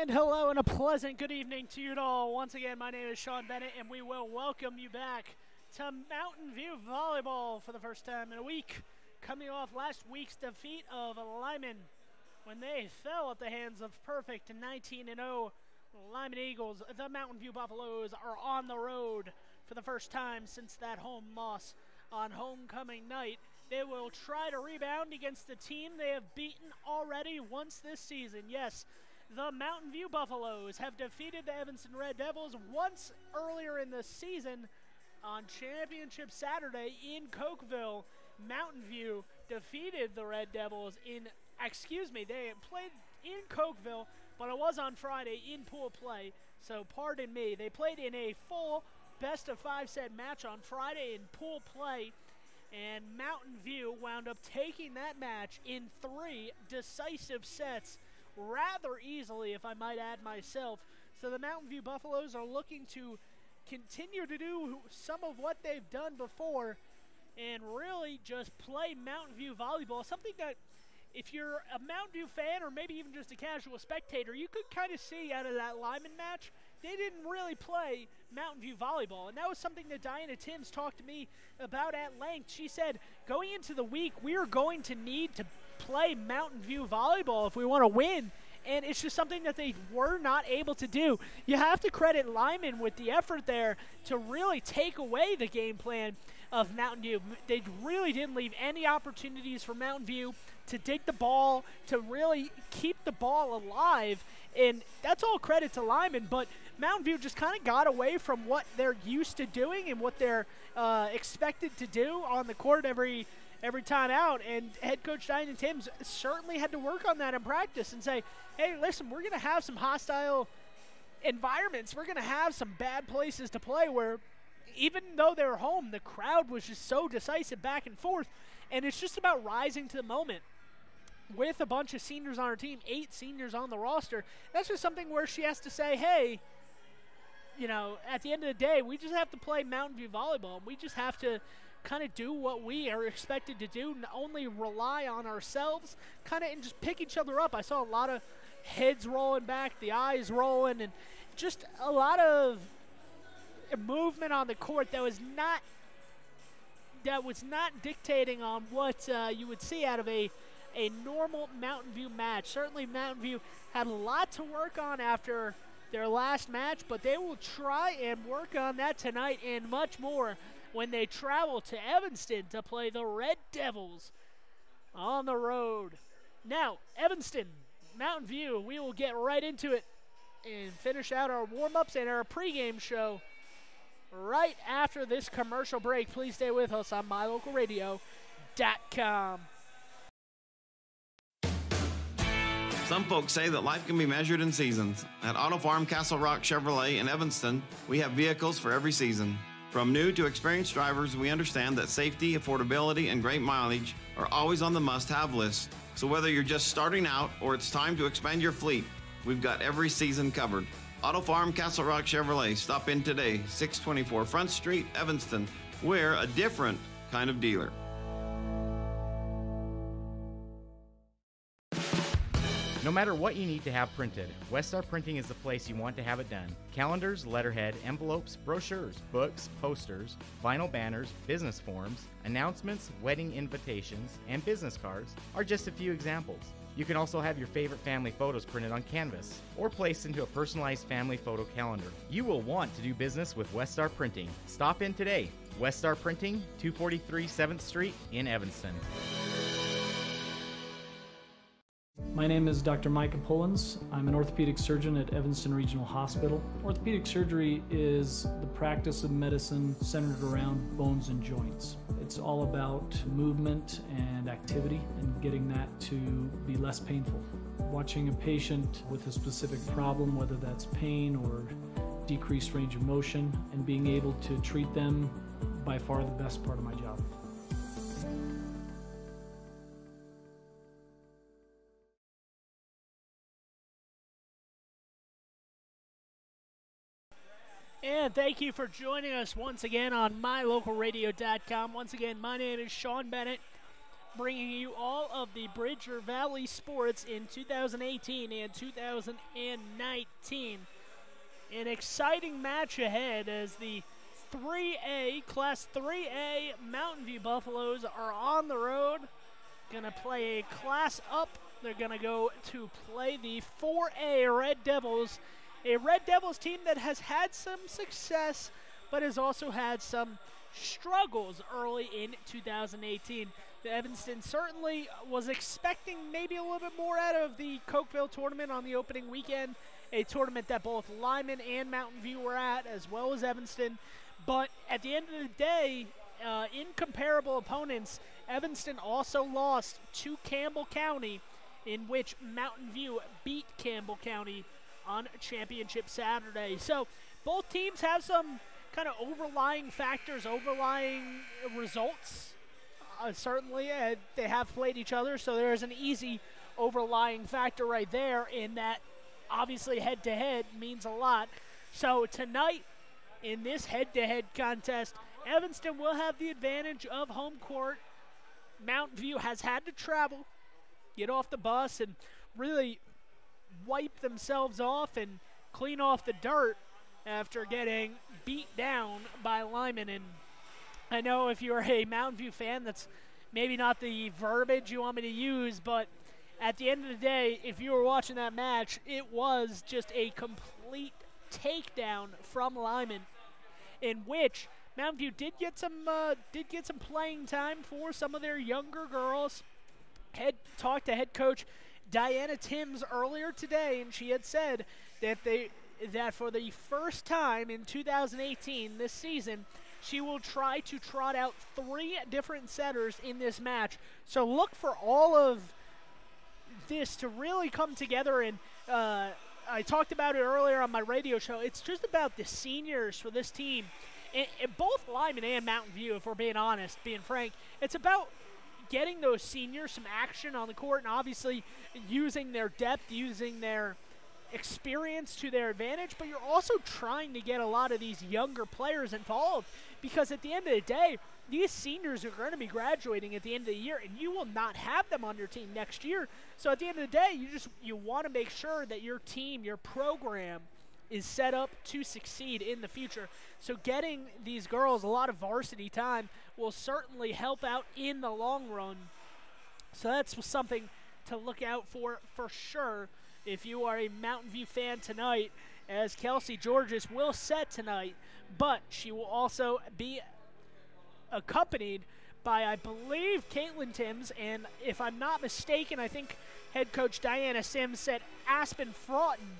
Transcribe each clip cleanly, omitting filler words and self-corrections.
And hello and a pleasant good evening to you all. Once again, my name is Sean Bennett, and we will welcome you back to Mountain View Volleyball for the first time in a week, coming off last week's defeat of Lyman when they fell at the hands of perfect 19-0 Lyman Eagles. The Mountain View Buffaloes are on the road for the first time since that home loss on homecoming night. They will try to rebound against the team they have beaten already once this season. Yes, the Mountain View Buffaloes have defeated the Evanston Red Devils once earlier in the season on Championship Saturday in Cokeville. Mountain View defeated the Red Devils they played in Cokeville, but it was on Friday in pool play, so pardon me. They played in a full best-of-5 set match on Friday in pool play, and Mountain View wound up taking that match in 3 decisive sets rather easily, if I might add myself. So the Mountain View Buffaloes are looking to continue to do some of what they've done before and really just play Mountain View volleyball, something that if you're a Mountain View fan or maybe even just a casual spectator, you could kind of see out of that Lyman match, they didn't really play Mountain View volleyball. And that was something that Diana Timms talked to me about at length. She said, going into the week, we are going to need to play Mountain View volleyball if we want to win. And it's just something that they were not able to do. You have to credit Lyman with the effort there to really take away the game plan of Mountain View. They really didn't leave any opportunities for Mountain View to dig the ball, to really keep the ball alive. And that's all credit to Lyman, but Mountain View just kind of got away from what they're used to doing and what they're expected to do on the court every time out. And head coach Diana Timms certainly had to work on that in practice and say, hey, listen, we're going to have some hostile environments. We're going to have some bad places to play where even though they're home, the crowd was just so decisive back and forth. And it's just about rising to the moment. With a bunch of seniors on her team, 8 seniors on the roster, that's just something where she has to say, hey, you know, at the end of the day, we just have to play Mountain View volleyball. We just have to kind of do what we are expected to do, not only rely on ourselves, kind of, and just pick each other up. I saw a lot of heads rolling back, the eyes rolling, and just a lot of movement on the court that was not dictating on what you would see out of a normal Mountain View match. Certainly Mountain View had a lot to work on after their last match, but they will try and work on that tonight and much more when they travel to Evanston to play the Red Devils on the road. Now, Evanston, Mountain View, we will get right into it and finish out our warm-ups and our pregame show right after this commercial break. Please stay with us on mylocalradio.com. Some folks say that life can be measured in seasons. At Auto Farm Castle Rock Chevrolet in Evanston, we have vehicles for every season. From new to experienced drivers, we understand that safety, affordability, and great mileage are always on the must-have list. So whether you're just starting out or it's time to expand your fleet, we've got every season covered. Auto Farm Castle Rock Chevrolet. Stop in today, 624 Front Street, Evanston. We're a different kind of dealer. No matter what you need to have printed, Westar Printing is the place you want to have it done. Calendars, letterhead, envelopes, brochures, books, posters, vinyl banners, business forms, announcements, wedding invitations, and business cards are just a few examples. You can also have your favorite family photos printed on canvas or placed into a personalized family photo calendar. You will want to do business with Westar Printing. Stop in today. Westar Printing, 243 7th Street in Evanston. My name is Dr. Micah Pullins. I'm an orthopedic surgeon at Evanston Regional Hospital. Orthopedic surgery is the practice of medicine centered around bones and joints. It's all about movement and activity and getting that to be less painful. Watching a patient with a specific problem, whether that's pain or decreased range of motion, and being able to treat them, by far the best part of my job. And thank you for joining us once again on mylocalradio.com. Once again, my name is Sean Bennett. bringing you all of the Bridger Valley sports in 2018 and 2019. An exciting match ahead as the Class 3A Mountain View Buffaloes are on the road. Going to play a class up. They're going to go to play the 4A Red Devils, a Red Devils team that has had some success but has also had some struggles early in 2018. The Evanston certainly was expecting maybe a little bit more out of the Cokeville tournament on the opening weekend, a tournament that both Lyman and Mountain View were at, as well as Evanston. But at the end of the day, in comparable opponents, Evanston also lost to Campbell County, in which Mountain View beat Campbell County on Championship Saturday. So both teams have some kind of overlying factors, overlying results. Certainly, they have played each other, so there is an easy overlying factor right there in that obviously head-to-head means a lot. So tonight, in this head-to-head contest, Evanston will have the advantage of home court. Mountain View has had to travel, get off the bus, and really wipe themselves off and clean off the dirt after getting beat down by Lyman. And I know if you're a Mountain View fan, that's maybe not the verbiage you want me to use, but at the end of the day, if you were watching that match, it was just a complete takedown from Lyman, in which Mountain View did get some playing time for some of their younger girls. Talked to head coach Diana Timms earlier today, and she had said that for the first time in 2018 this season, she will try to trot out 3 different setters in this match. So look for all of this to really come together. And I talked about it earlier on my radio show. It's just about the seniors for this team. And both Lyman and Mountain View, if we're being honest, being frank, it's about getting those seniors some action on the court and obviously using their depth, using their experience to their advantage, but you're also trying to get a lot of these younger players involved, because at the end of the day, these seniors are going to be graduating at the end of the year, and you will not have them on your team next year. So at the end of the day, you want to make sure that your team, your program, is set up to succeed in the future. So getting these girls a lot of varsity time will certainly help out in the long run. So that's something to look out for sure if you are a Mountain View fan tonight, as Kelsey Georges will set tonight, but she will also be accompanied by, I believe, Caitlin Timms, and if I'm not mistaken, I think head coach Diana Sims said Aspen Fraughton,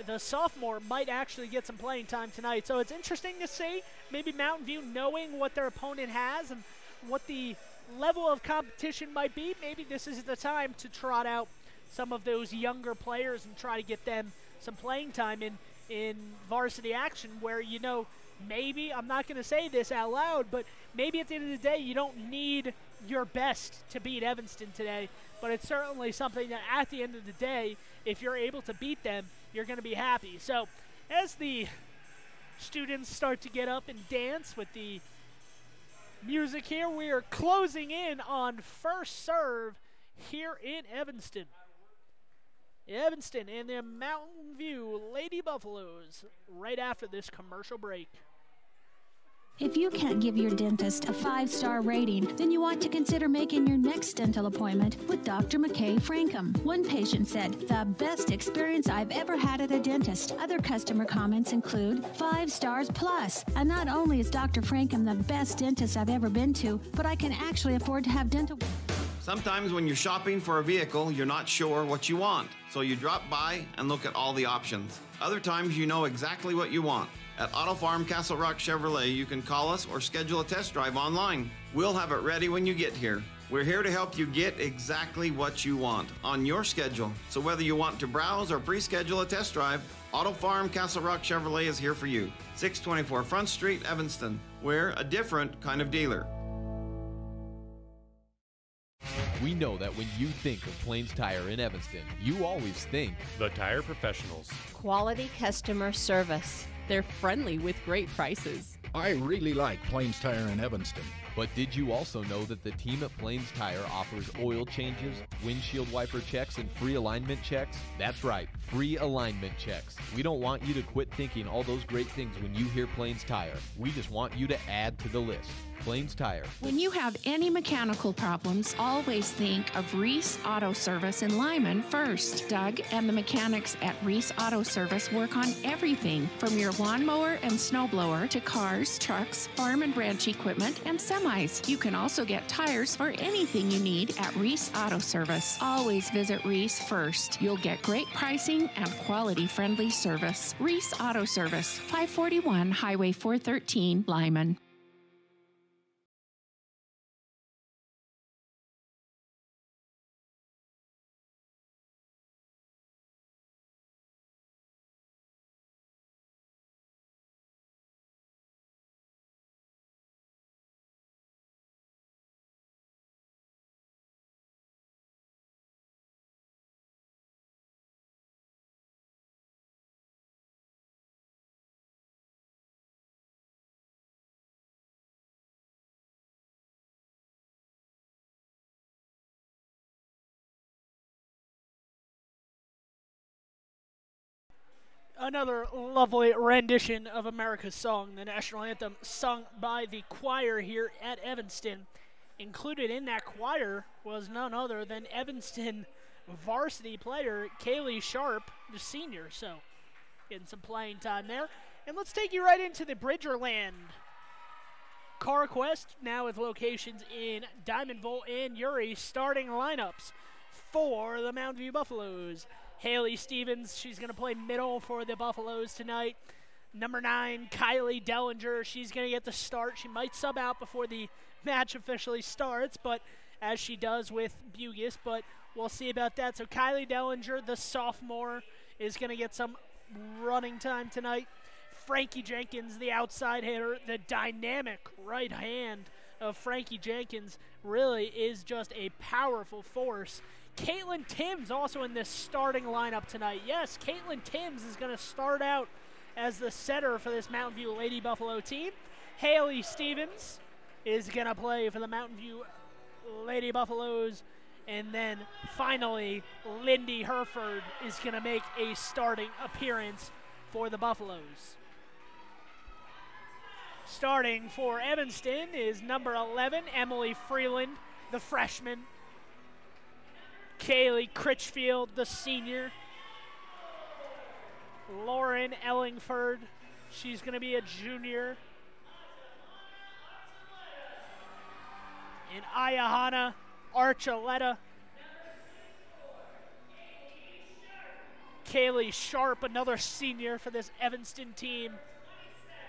the sophomore, might actually get some playing time tonight. So it's interesting to see, maybe Mountain View knowing what their opponent has and what the level of competition might be. Maybe this is the time to trot out some of those younger players and try to get them some playing time in varsity action, where, you know, maybe, I'm not going to say this out loud, but maybe at the end of the day, you don't need your best to beat Evanston today, but it's certainly something that at the end of the day, if you're able to beat them, you're going to be happy. So as the students start to get up and dance with the music here, we are closing in on first serve here in Evanston. Evanston and the Mountain View Lady Buffaloes right after this commercial break. If you can't give your dentist a 5-star rating, then you ought to consider making your next dental appointment with Dr. McKay Frankham. One patient said, "The best experience I've ever had at a dentist." Other customer comments include 5 stars plus. And not only is Dr. Frankham the best dentist I've ever been to, but I can actually afford to have dental. Sometimes when you're shopping for a vehicle, you're not sure what you want, so you drop by and look at all the options. Other times you know exactly what you want. At Auto Farm Castle Rock Chevrolet, you can call us or schedule a test drive online. We'll have it ready when you get here. We're here to help you get exactly what you want on your schedule. So whether you want to browse or pre-schedule a test drive, Auto Farm Castle Rock Chevrolet is here for you. 624 Front Street, Evanston. We're a different kind of dealer. We know that when you think of Plains Tire in Evanston, you always think The Tire Professionals. Quality customer service. They're friendly with great prices. I really like Plains Tire in Evanston. But did you also know that the team at Plains Tire offers oil changes, windshield wiper checks, and free alignment checks? That's right, free alignment checks. We don't want you to quit thinking all those great things when you hear Plains Tire. We just want you to add to the list. Plains Tire. When you have any mechanical problems, always think of Reese Auto Service in Lyman first. Doug and the mechanics at Reese Auto Service work on everything from your lawnmower and snowblower to cars, trucks, farm and ranch equipment, and semis. You can also get tires for anything you need at Reese Auto Service. Always visit Reese first. You'll get great pricing and quality-friendly service. Reese Auto Service, 541 Highway 413, Lyman. Another lovely rendition of America's Song, the national anthem, sung by the choir here at Evanston. Included in that choir was none other than Evanston varsity player Kaylee Sharp, the senior. So, getting some playing time there. And let's take you right into the Bridgerland CarQuest, now with locations in Diamondville and Uri, starting lineups for the Mountain View Buffaloes. Haley Stevens, she's going to play middle for the Buffaloes tonight. Number 9, Kylie Dellinger, she's going to get the start. She might sub out before the match officially starts, but as she does with Bugis, but we'll see about that. So Kylie Dellinger, the sophomore, is going to get some running time tonight. Frankie Jenkins, the outside hitter, the dynamic right hand of Frankie Jenkins really is just a powerful force. Caitlin Timms also in this starting lineup tonight. Yes, Caitlin Timms is going to start out as the setter for this Mountain View Lady Buffalo team. Haley Stevens is going to play for the Mountain View Lady Buffaloes. And then finally, Lindy Herford is going to make a starting appearance for the Buffaloes. Starting for Evanston is number 11, Emily Freeland, the freshman. Kaylee Critchfield, the senior. Lauren Ellingford, she's going to be a junior. And Ayahana Archuleta. Kaylee Sharp, another senior for this Evanston team.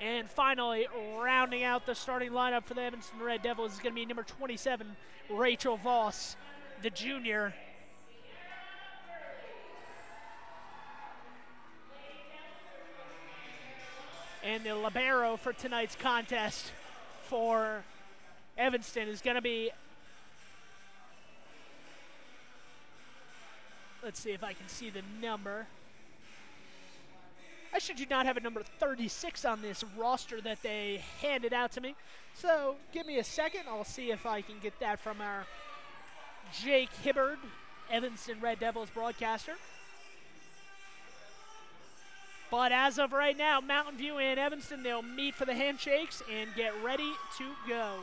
And finally, rounding out the starting lineup for the Evanston Red Devils is going to be number 27, Rachel Voss, the junior. And the libero for tonight's contest for Evanston is going to be, let's see if I can see the number. I should not have a number 36 on this roster that they handed out to me. So give me a second. I'll see if I can get that from our Jake Hibbard, Evanston Red Devils broadcaster. But as of right now, Mountain View and Evanston, they'll meet for the handshakes and get ready to go.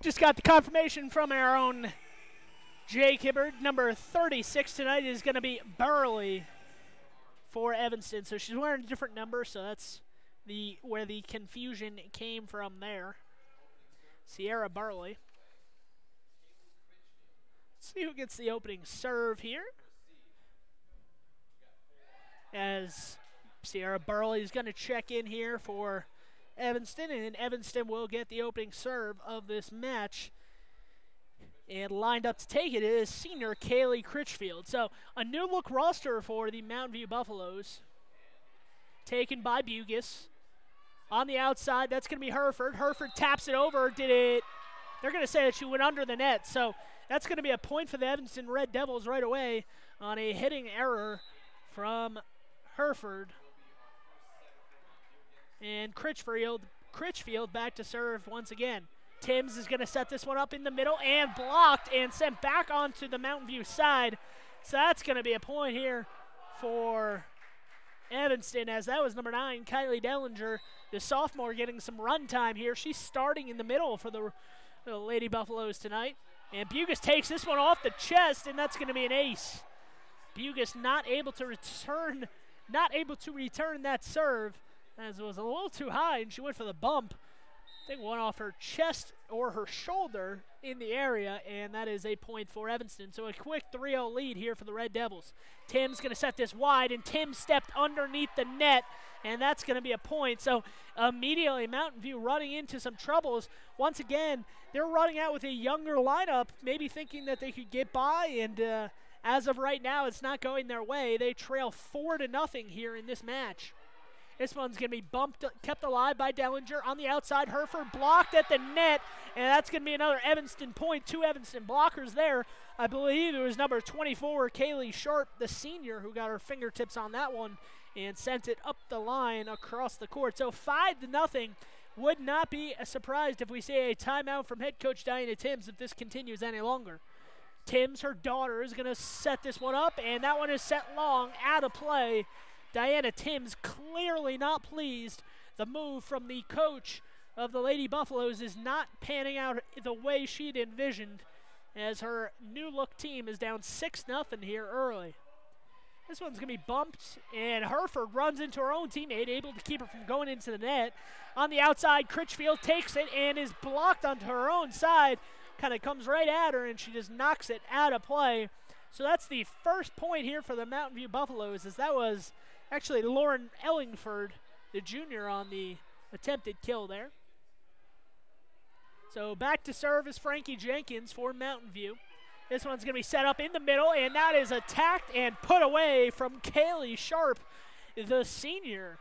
Just got the confirmation from our own Jake Hibbard. Number 36 tonight is going to be Burley for Evanston. So she's wearing a different number, so that's where the confusion came from there. Sierra Burley. Let's see who gets the opening serve here. As Sierra Burley is going to check in here for Evanston, and Evanston will get the opening serve of this match. And lined up to take it is senior Kaylee Critchfield. So a new look roster for the Mountain View Buffaloes. Taken by Bugus. On the outside, that's going to be Hereford. Hereford taps it over. They're going to say that she went under the net. So that's going to be a point for the Evanston Red Devils right away on a hitting error from Hereford. And Critchfield back to serve once again. Timms is going to set this one up in the middle and blocked and sent back onto the Mountain View side. So that's going to be a point here for Evanston, as that was number 9, Kylie Dellinger, the sophomore, getting some run time here. She's starting in the middle for the Lady Buffaloes tonight. And Bugus takes this one off the chest, and that's going to be an ace. Bugus not able to return that serve, as it was a little too high, and she went for the bump. I think one off her chest or her shoulder in the area, and that is a point for Evanston. So a quick 3-0 lead here for the Red Devils. Tim's going to set this wide, and Tim stepped underneath the net, and that's going to be a point. So immediately Mountain View running into some troubles. Once again, they're running out with a younger lineup, maybe thinking that they could get by, and as of right now, it's not going their way. They trail 4-0 here in this match. This one's going to be kept alive by Dellinger. On the outside, Hereford blocked at the net, and that's going to be another Evanston point. 2 Evanston blockers there. I believe it was number 24, Kaylee Sharp, the senior, who got her fingertips on that one and sent it up the line across the court. So 5-0. Would not be surprised if we see a timeout from head coach Diana Timms if this continues any longer. Timms, her daughter, is going to set this one up, and that one is set long, out of play. Diana Timms clearly not pleased. The move from the coach of the Lady Buffaloes is not panning out the way she'd envisioned, as her new look team is down 6-0 here early. This one's going to be bumped, and Hereford runs into her own teammate, able to keep her from going into the net. On the outside, Critchfield takes it and is blocked onto her own side. Kind of comes right at her, and she just knocks it out of play. So that's the first point here for the Mountain View Buffaloes, as that was actually Lauren Ellingford, the junior, on the attempted kill there. So back to serve is Frankie Jenkins for Mountain View. This one's going to be set up in the middle, and that is attacked and put away from Kaylee Sharp, the senior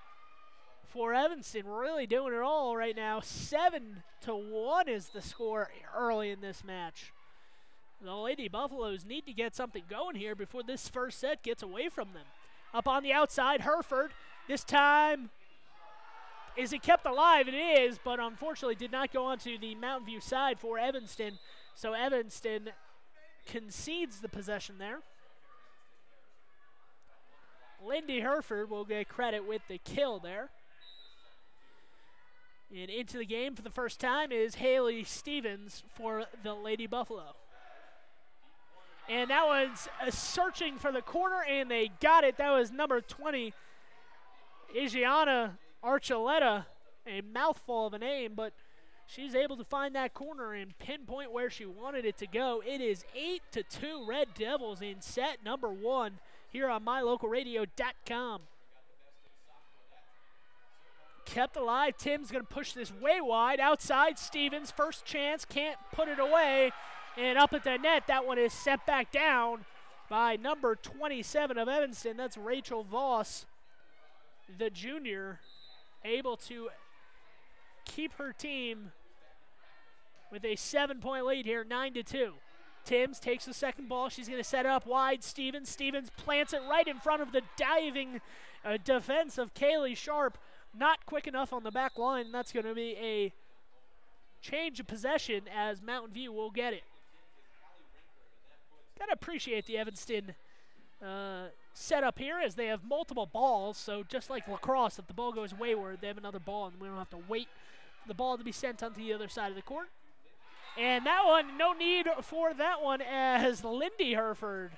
for Evanston. Really doing it all right now. 7-1 is the score early in this match. The Lady Buffaloes need to get something going here before this first set gets away from them. Up on the outside, Hereford. This time, is it kept alive? It is, but unfortunately did not go onto the Mountain View side for Evanston. So Evanston concedes the possession there. Lindy Hereford will get credit with the kill there. And into the game for the first time is Haley Stevens for the Lady Buffalo. And that was searching for the corner, and they got it. That was number 20, Igiana Archuleta, a mouthful of a name, but she's able to find that corner and pinpoint where she wanted it to go. It is 8-2 Red Devils in set number 1 here on MyLocalRadio.com. Kept alive. Tim's going to push this way wide. Outside, Stevens, first chance, can't put it away. And up at the net, that one is set back down by number 27 of Evanston. That's Rachel Voss, the junior, able to keep her team with a 7-point lead here, 9-2. Timms takes the second ball. She's going to set it up wide. Stevens plants it right in front of the diving defense of Kaylee Sharp. Not quick enough on the back line. That's going to be a change of possession, as Mountain View will get it. Got to appreciate the Evanston setup here, as they have multiple balls. So just like lacrosse, if the ball goes wayward, they have another ball, and we don't have to wait for the ball to be sent onto the other side of the court. And that one, no need for that one, as Lindy Hereford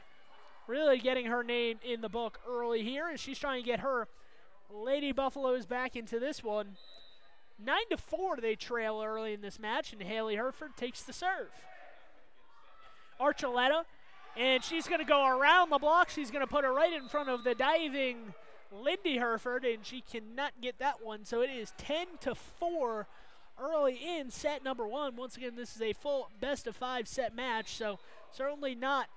really getting her name in the book early here, and she's trying to get her Lady Buffaloes back into this one. 9-4 they trail early in this match, and Haley Hereford takes the serve. Archuleta, and she's going to go around the block. She's going to put it right in front of the diving Lindy Hereford, and she cannot get that one. So it is 10-4 early in set number 1. Once again, this is a full best-of-5 set match, so certainly not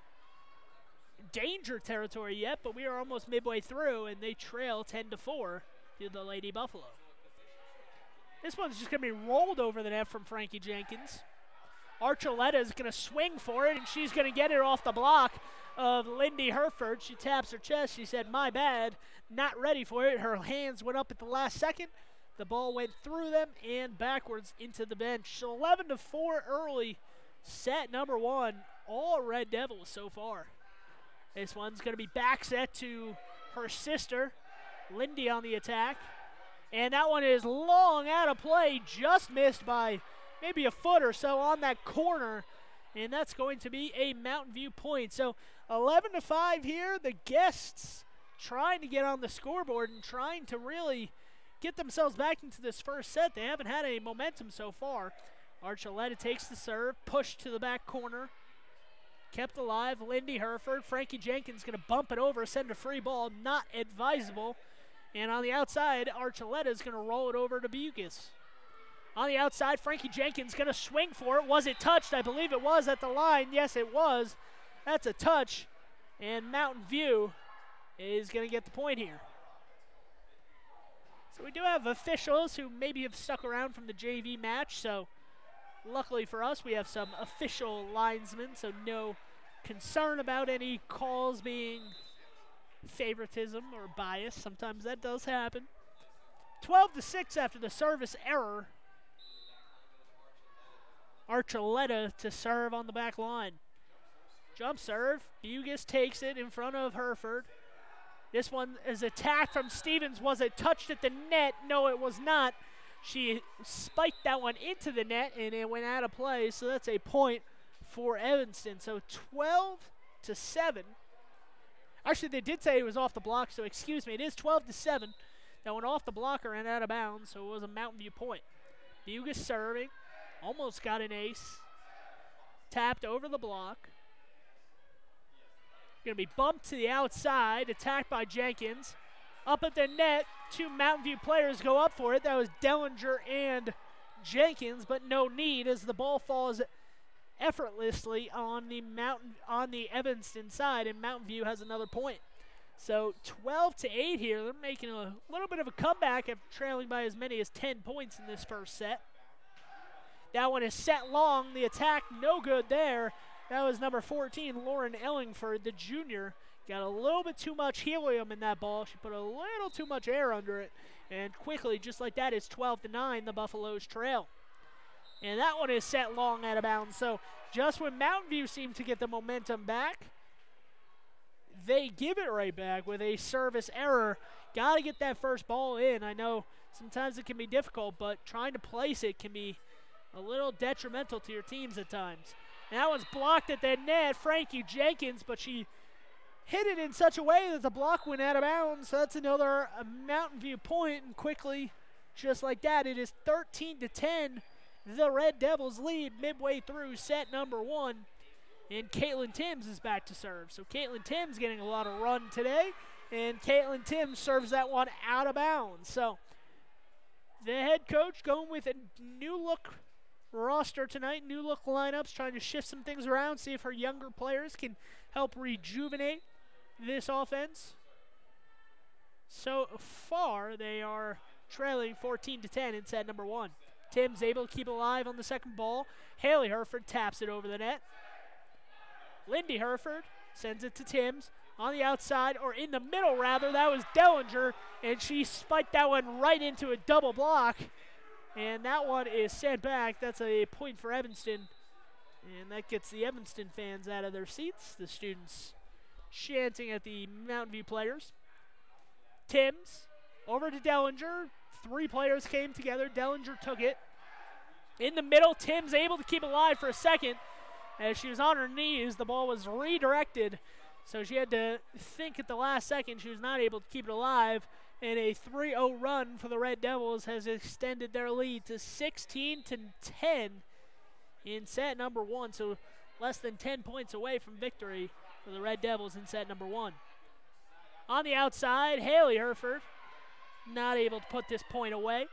danger territory yet, but we are almost midway through, and they trail 10-4 to the Lady Buffalo. This one's just going to be rolled over the net from Frankie Jenkins. Archuleta is going to swing for it, and she's going to get it off the block of Lindy Hereford. She taps her chest. She said, "My bad, not ready for it." Her hands went up at the last second. The ball went through them and backwards into the bench. So 11-4 early, set number 1. All Red Devils so far. This one's going to be back set to her sister, Lindy, on the attack. And that one is long out of play, just missed by maybe a foot or so on that corner. And that's going to be a Mountain View point. So 11-5 here. The guests trying to get on the scoreboard and trying to really get themselves back into this first set. They haven't had any momentum so far. Archuleta takes the serve, pushed to the back corner. Kept alive, Lindy Hereford. Frankie Jenkins going to bump it over, send a free ball, not advisable. And on the outside, Archuleta is going to roll it over to Bucas. On the outside, Frankie Jenkins going to swing for it. Was it touched? I believe it was at the line. Yes, it was. That's a touch. And Mountain View is going to get the point here. So we do have officials who maybe have stuck around from the JV match. So luckily for us, we have some official linesmen. So no concern about any calls being favoritism or bias. Sometimes that does happen. 12-6 after the service error. Archuleta to serve on the back line. Jump serve. Bucas takes it in front of Hereford. This one is attacked from Stevens. Was it touched at the net? No, it was not. She spiked that one into the net, and it went out of play, so that's a point for Evanston. So 12-7. Actually, they did say it was off the block, so excuse me. It is 12-7. That went off the blocker and out of bounds, so it was a Mountain View point. Bucas serving. Almost got an ace. Tapped over the block. Going to be bumped to the outside. Attacked by Jenkins. Up at the net. 2 Mountain View players go up for it. That was Dellinger and Jenkins, but no need as the ball falls effortlessly on the Evanston side, and Mountain View has another point. So 12-8 here. They're making a little bit of a comeback after trailing by as many as 10 points in this first set. That one is set long. The attack no good there. That was number 14, Lauren Ellingford, the junior. Got a little bit too much helium in that ball. She put a little too much air under it. And quickly, just like that, it's 12-9, the Buffaloes trail. And that one is set long out of bounds. So just when Mountain View seemed to get the momentum back, they give it right back with a service error. Got to get that first ball in. I know sometimes it can be difficult, but trying to place it can be a little detrimental to your teams at times. And that one's blocked at the net, Frankie Jenkins, but she hit it in such a way that the block went out of bounds. So that's another Mountain View point, and quickly, just like that, it is 13-10. The Red Devils lead midway through set number 1. And Caitlin Timms is back to serve. So Caitlin Timms getting a lot of run today, and Caitlin Timms serves that one out of bounds. So the head coach going with a new look roster tonight, new look lineups, trying to shift some things around, see if her younger players can help rejuvenate this offense. So far, they are trailing 14-10 in set number 1. Timms able to keep it alive on the second ball. Haley Hereford taps it over the net. Lindy Hereford sends it to Timms. On the outside, or in the middle rather, that was Dellinger, and she spiked that one right into a double block. And that one is sent back. That's a point for Evanston. And that gets the Evanston fans out of their seats. The students chanting at the Mountain View players. Timms over to Dellinger. 3 players came together. Dellinger took it. In the middle, Timms able to keep it alive for a second. As she was on her knees, the ball was redirected. So she had to think at the last second. She was not able to keep it alive. And a 3-0 run for the Red Devils has extended their lead to 16-10 in set number 1. So less than 10 points away from victory for the Red Devils in set number 1. On the outside, Haley Herford not able to put this point away.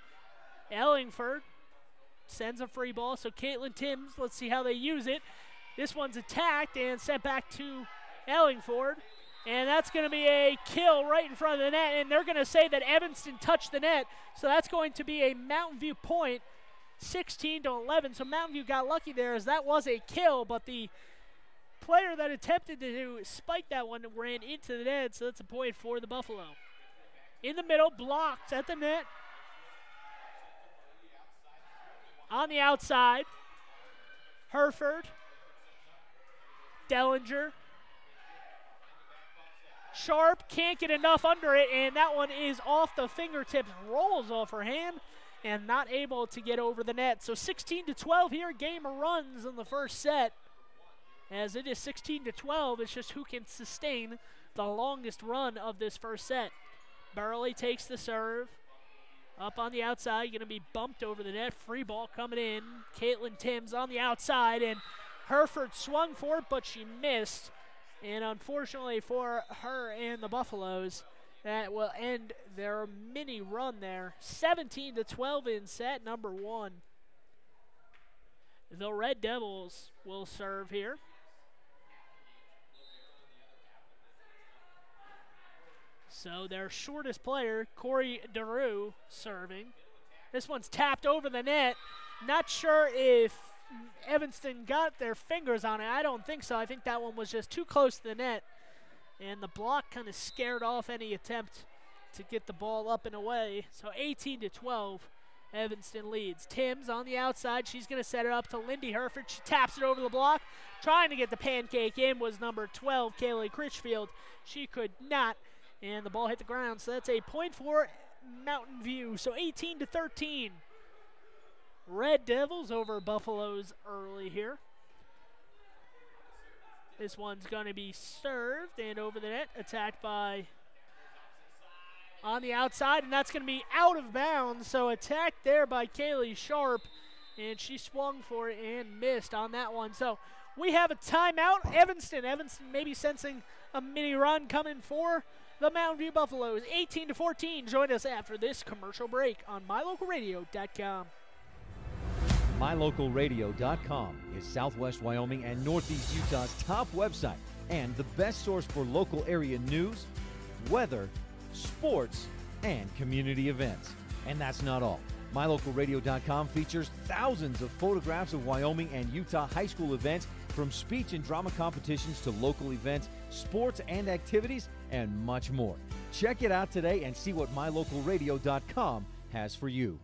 Ellingford sends a free ball, so Caitlin Timms, let's see how they use it. This one's attacked and sent back to Ellingford, and that's going to be a kill right in front of the net, and they're going to say that Evanston touched the net, so that's going to be a Mountain View point, 16-11. So Mountain View got lucky there as that was a kill, but the player that attempted to spike that one ran into the net, so that's a point for the Buffalo. In the middle, blocked at the net. On the outside, Herford, Dellinger, Sharp can't get enough under it, and that one is off the fingertips, rolls off her hand, and not able to get over the net. So 16-12 here, game runs in the first set. As it is 16-12, it's just who can sustain the longest run of this first set. Burley takes the serve. Up on the outside, going to be bumped over the net. Free ball coming in. Caitlin Timms on the outside, and Herford swung for it, but she missed. And unfortunately for her and the Buffaloes, that will end their mini run there. 17-12 in set number 1. The Red Devils will serve here. So their shortest player, Corey DeRue, serving. This one's tapped over the net. Not sure if Evanston got their fingers on it. I don't think so. I think that one was just too close to the net. And the block kind of scared off any attempt to get the ball up and away. So 18-12, Evanston leads. Timms on the outside. She's going to set it up to Lindy Herford. She taps it over the block. Trying to get the pancake in was number 12, Kaylee Critchfield. She could not. And the ball hit the ground, so that's a point for Mountain View. So 18-13. Red Devils over Buffaloes early here. This one's going to be served and over the net, attacked by on the outside, and that's going to be out of bounds. So attacked there by Kaylee Sharp, and she swung for it and missed on that one. So we have a timeout. Evanston maybe sensing a mini run coming for the Mountain View Buffaloes. 18-14. Join us after this commercial break on MyLocalRadio.com. MyLocalRadio.com is Southwest Wyoming and Northeast Utah's top website and the best source for local area news, weather, sports, and community events. And that's not all. MyLocalRadio.com features thousands of photographs of Wyoming and Utah high school events, from speech and drama competitions to local events, sports and activities, and much more. Check it out today and see what MyLocalRadio.com has for you.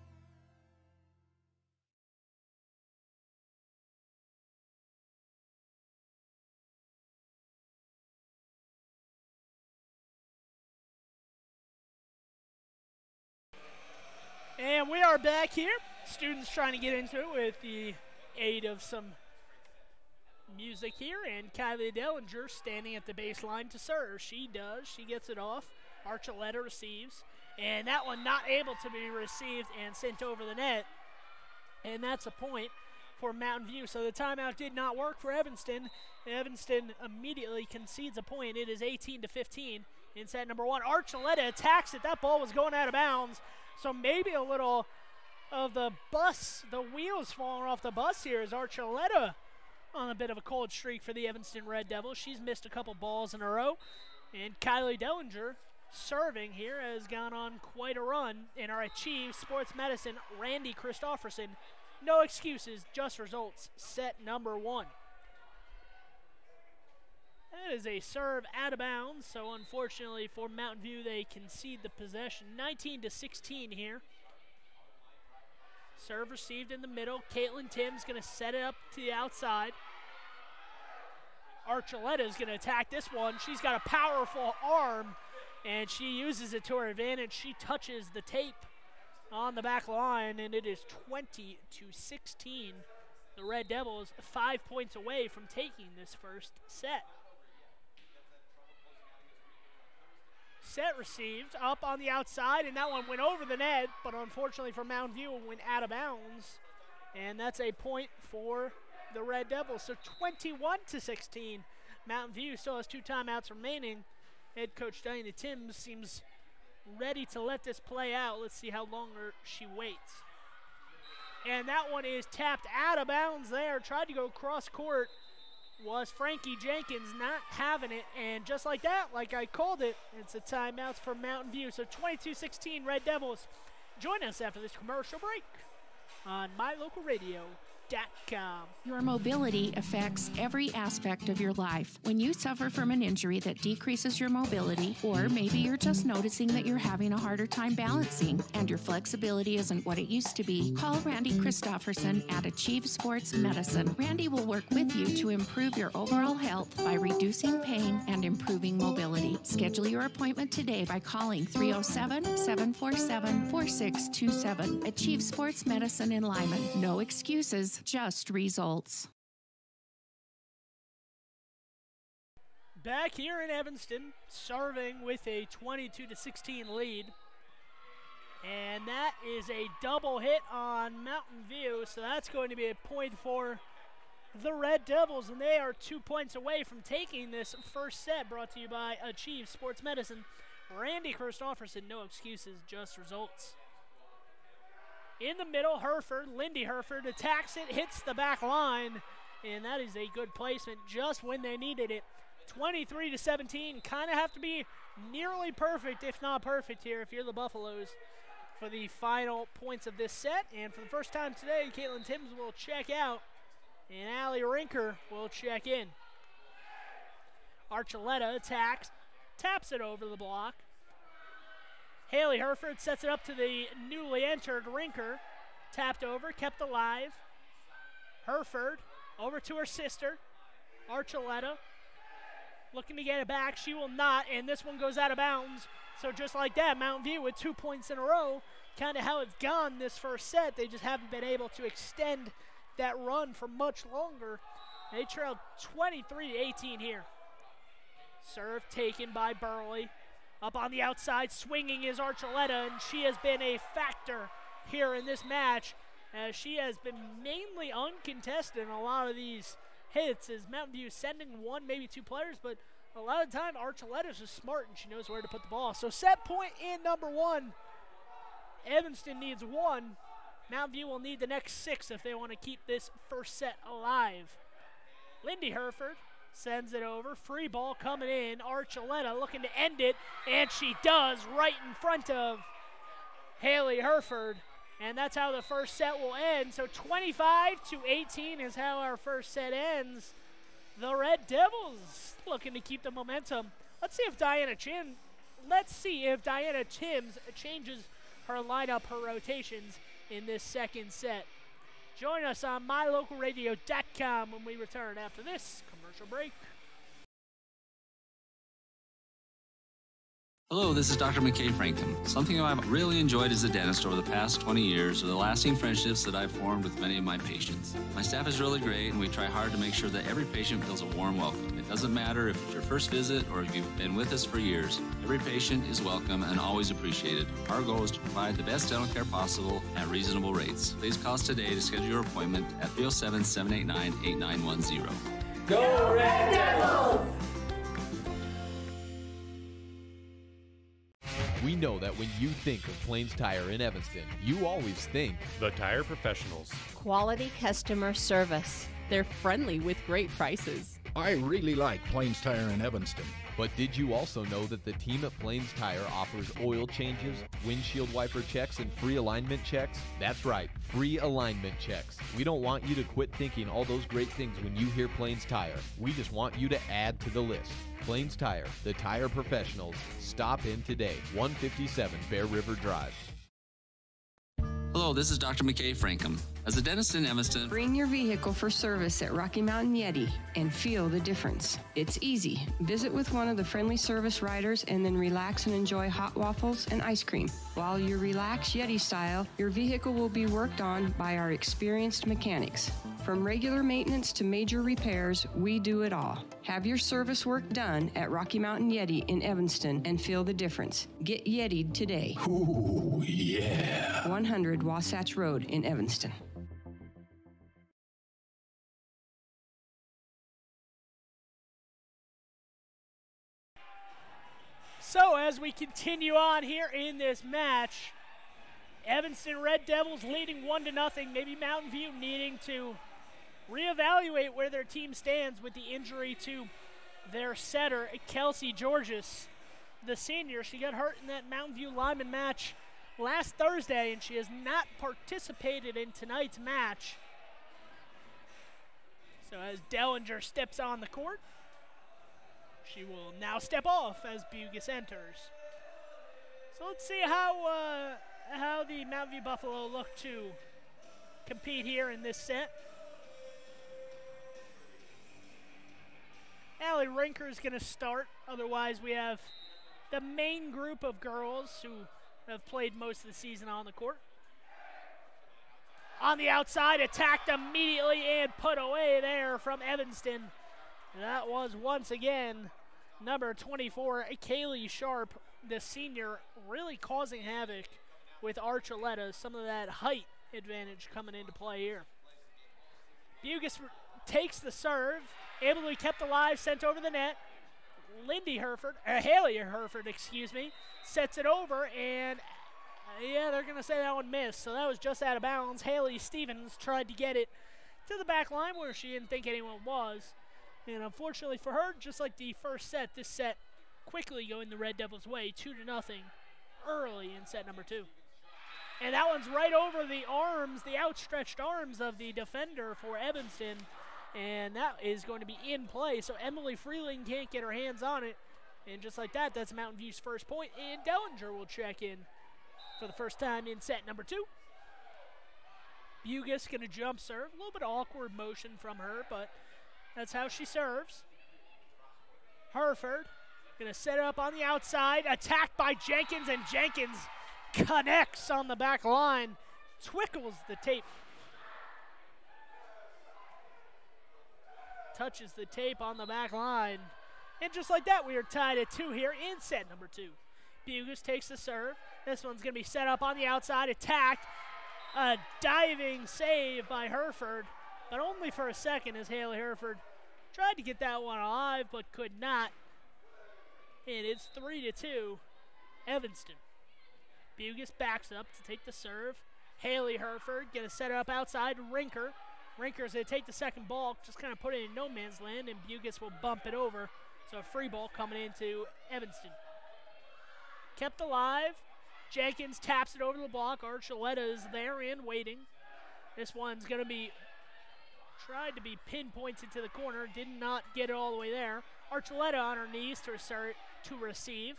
And we are back here. Students trying to get into it with the aid of some music here, and Kylie Dellinger standing at the baseline to serve. She does. She gets it off. Archuleta receives, and that one not able to be received and sent over the net. And that's a point for Mountain View. So the timeout did not work for Evanston. Evanston immediately concedes a point. It is 18-15 in set number 1. Archuleta attacks it. That ball was going out of bounds. So maybe a little of the wheels falling off the bus here as Archuleta on a bit of a cold streak for the Evanston Red Devils. She's missed a couple balls in a row. And Kylie Dellinger serving here has gone on quite a run. And our Chief Sports Medicine, Randy Christofferson. No excuses, just results. Set number 1. That is a serve out of bounds, so unfortunately for Mountain View, they concede the possession. 19-16 here. Serve received in the middle. Caitlin Timms going to set it up to the outside. Archuleta is going to attack this one. She's got a powerful arm, and she uses it to her advantage. She touches the tape on the back line, and it is 20-16. The Red Devils 5 points away from taking this first set. Set received up on the outside, and that one went over the net, but unfortunately for Mountain View, it went out of bounds. And that's a point for the Red Devils. So 21-16. Mountain View still has 2 timeouts remaining. Head coach Diana Timms seems ready to let this play out. Let's see how longer she waits. And that one is tapped out of bounds there. Tried to go cross court. Was Frankie Jenkins, not having it. And just like that, like I called it, it's a timeout for Mountain View. So 22-16 Red Devils. Join us after this commercial break on MyLocalRadio.com. Your mobility affects every aspect of your life. When you suffer from an injury that decreases your mobility, or maybe you're just noticing that you're having a harder time balancing and your flexibility isn't what it used to be, call Randy Christofferson at Achieve Sports Medicine. Randy will work with you to improve your overall health by reducing pain and improving mobility. Schedule your appointment today by calling 307-747-4627. Achieve Sports Medicine in Lyman. No excuses, just results. Back here in Evanston, serving with a 22-16 lead. And that is a double hit on Mountain View, so that's going to be a point for the Red Devils, and they are 2 points away from taking this first set, brought to you by Achieve Sports Medicine. Randy Christofferson, no excuses, just results. In the middle, Lindy Herford attacks it, hits the back line, and that is a good placement just when they needed it. 23-17, kind of have to be nearly perfect, if not perfect here, if you're the Buffaloes, for the final points of this set. And for the first time today, Caitlin Timms will check out, and Allie Rinker will check in. Archuleta attacks, taps it over the block. Haley Herford sets it up to the newly entered Rinker. Tapped over, kept alive. Herford over to her sister, Archuleta. Looking to get it back. She will not, and this one goes out of bounds. So just like that, Mountain View with 2 points in a row. Kind of how it's gone this first set. They just haven't been able to extend that run for much longer. They trailed 23-18 here. Serve taken by Burley. Up on the outside, swinging is Archuleta, and she has been a factor here in this match, as she has been mainly uncontested in a lot of these hits, as Mountain View is sending one, maybe two players, but a lot of the time Archuleta's just smart and she knows where to put the ball. So set point in number one. Evanston needs one. Mountain View will need the next 6 if they want to keep this first set alive. Lindy Herford sends it over. Free ball coming in. Archuleta looking to end it, and she does right in front of Haley Herford. And that's how the first set will end. So 25-18 is how our first set ends. The Red Devils looking to keep the momentum. Let's see if Diana Timms changes her lineup, her rotations in this second set. Join us on MyLocalRadio.com when we return after this commercial break. Hello, this is Dr. McKay Frankham. Something I've really enjoyed as a dentist over the past 20 years are the lasting friendships that I've formed with many of my patients. My staff is really great, and we try hard to make sure that every patient feels a warm welcome. It doesn't matter if it's your first visit or if you've been with us for years. Every patient is welcome and always appreciated. Our goal is to provide the best dental care possible at reasonable rates. Please call us today to schedule your appointment at 307-789-8910. Go Red Devils! We know that when you think of Plains Tire in Evanston, you always think the Tire Professionals. Quality customer service. They're friendly with great prices. I really like Plains Tire in Evanston. But did you also know that the team at Plains Tire offers oil changes, windshield wiper checks, and free alignment checks? That's right, free alignment checks. We don't want you to quit thinking all those great things when you hear Plains Tire. We just want you to add to the list. Plains Tire, the tire professionals. Stop in today, 157 Bear River Drive. Hello, this is Dr. McKay Frankham. As a dentist in Evanston, bring your vehicle for service at Rocky Mountain Yeti and feel the difference. It's easy. Visit with one of the friendly service riders and then relax and enjoy hot waffles and ice cream. While you relax Yeti style, your vehicle will be worked on by our experienced mechanics. From regular maintenance to major repairs, we do it all. Have your service work done at Rocky Mountain Yeti in Evanston and feel the difference. Get Yeti'd today. Ooh, yeah. 100 Wasatch Road in Evanston. So as we continue on here in this match, Evanston Red Devils leading 1-0. Maybe Mountain View needing to reevaluate where their team stands with the injury to their setter, Kelsey Georges, the senior. She got hurt in that Mountain View lineman match last Thursday, and she has not participated in tonight's match. So as Dellinger steps on the court, she will now step off as Bugis enters. So let's see how the Mountain View Buffalo look to compete here in this set. Allie Rinker is going to start. Otherwise, we have the main group of girls who have played most of the season on the court. On the outside, attacked immediately and put away there from Evanston. That was once again number 24, Kaylee Sharp, the senior, really causing havoc with Archuleta. Some of that height advantage coming into play here. Bugis takes the serve, able to be kept alive, sent over the net. Haley Herford, sets it over, and yeah, they're going to say that one missed, so that was just out of bounds. Haley Stevens tried to get it to the back line where she didn't think anyone was. And unfortunately for her, just like the first set, this set quickly going the Red Devils' way, 2-0 early in set number 2. And that one's right over the arms, the outstretched arms of the defender for Evanston. And that is going to be in play. So Emily Freeling can't get her hands on it. And just like that, that's Mountain View's first point. And Dellinger will check in for the first time in set number 2. Bugis going to jump serve. A little bit of awkward motion from her, but that's how she serves. Herford going to set it up on the outside. Attacked by Jenkins, and Jenkins connects on the back line. Twickles the tape. Touches the tape on the back line. And just like that, we are tied at 2 here in set number 2. Bugis takes the serve. This one's going to be set up on the outside. Attacked. A diving save by Herford, but only for a second as Haley Herford tried to get that one alive but could not. And it's 3-2, Evanston. Bugis backs up to take the serve. Haley Herford going to set it up outside. Rinker's going to take the second ball, just kind of put it in no man's land, and Bugis will bump it over. So a free ball coming into Evanston. Kept alive. Jenkins taps it over the block. Archuleta is there and waiting. This one's going to be tried to be pinpointed to the corner. Did not get it all the way there. Archuleta on her knees to receive.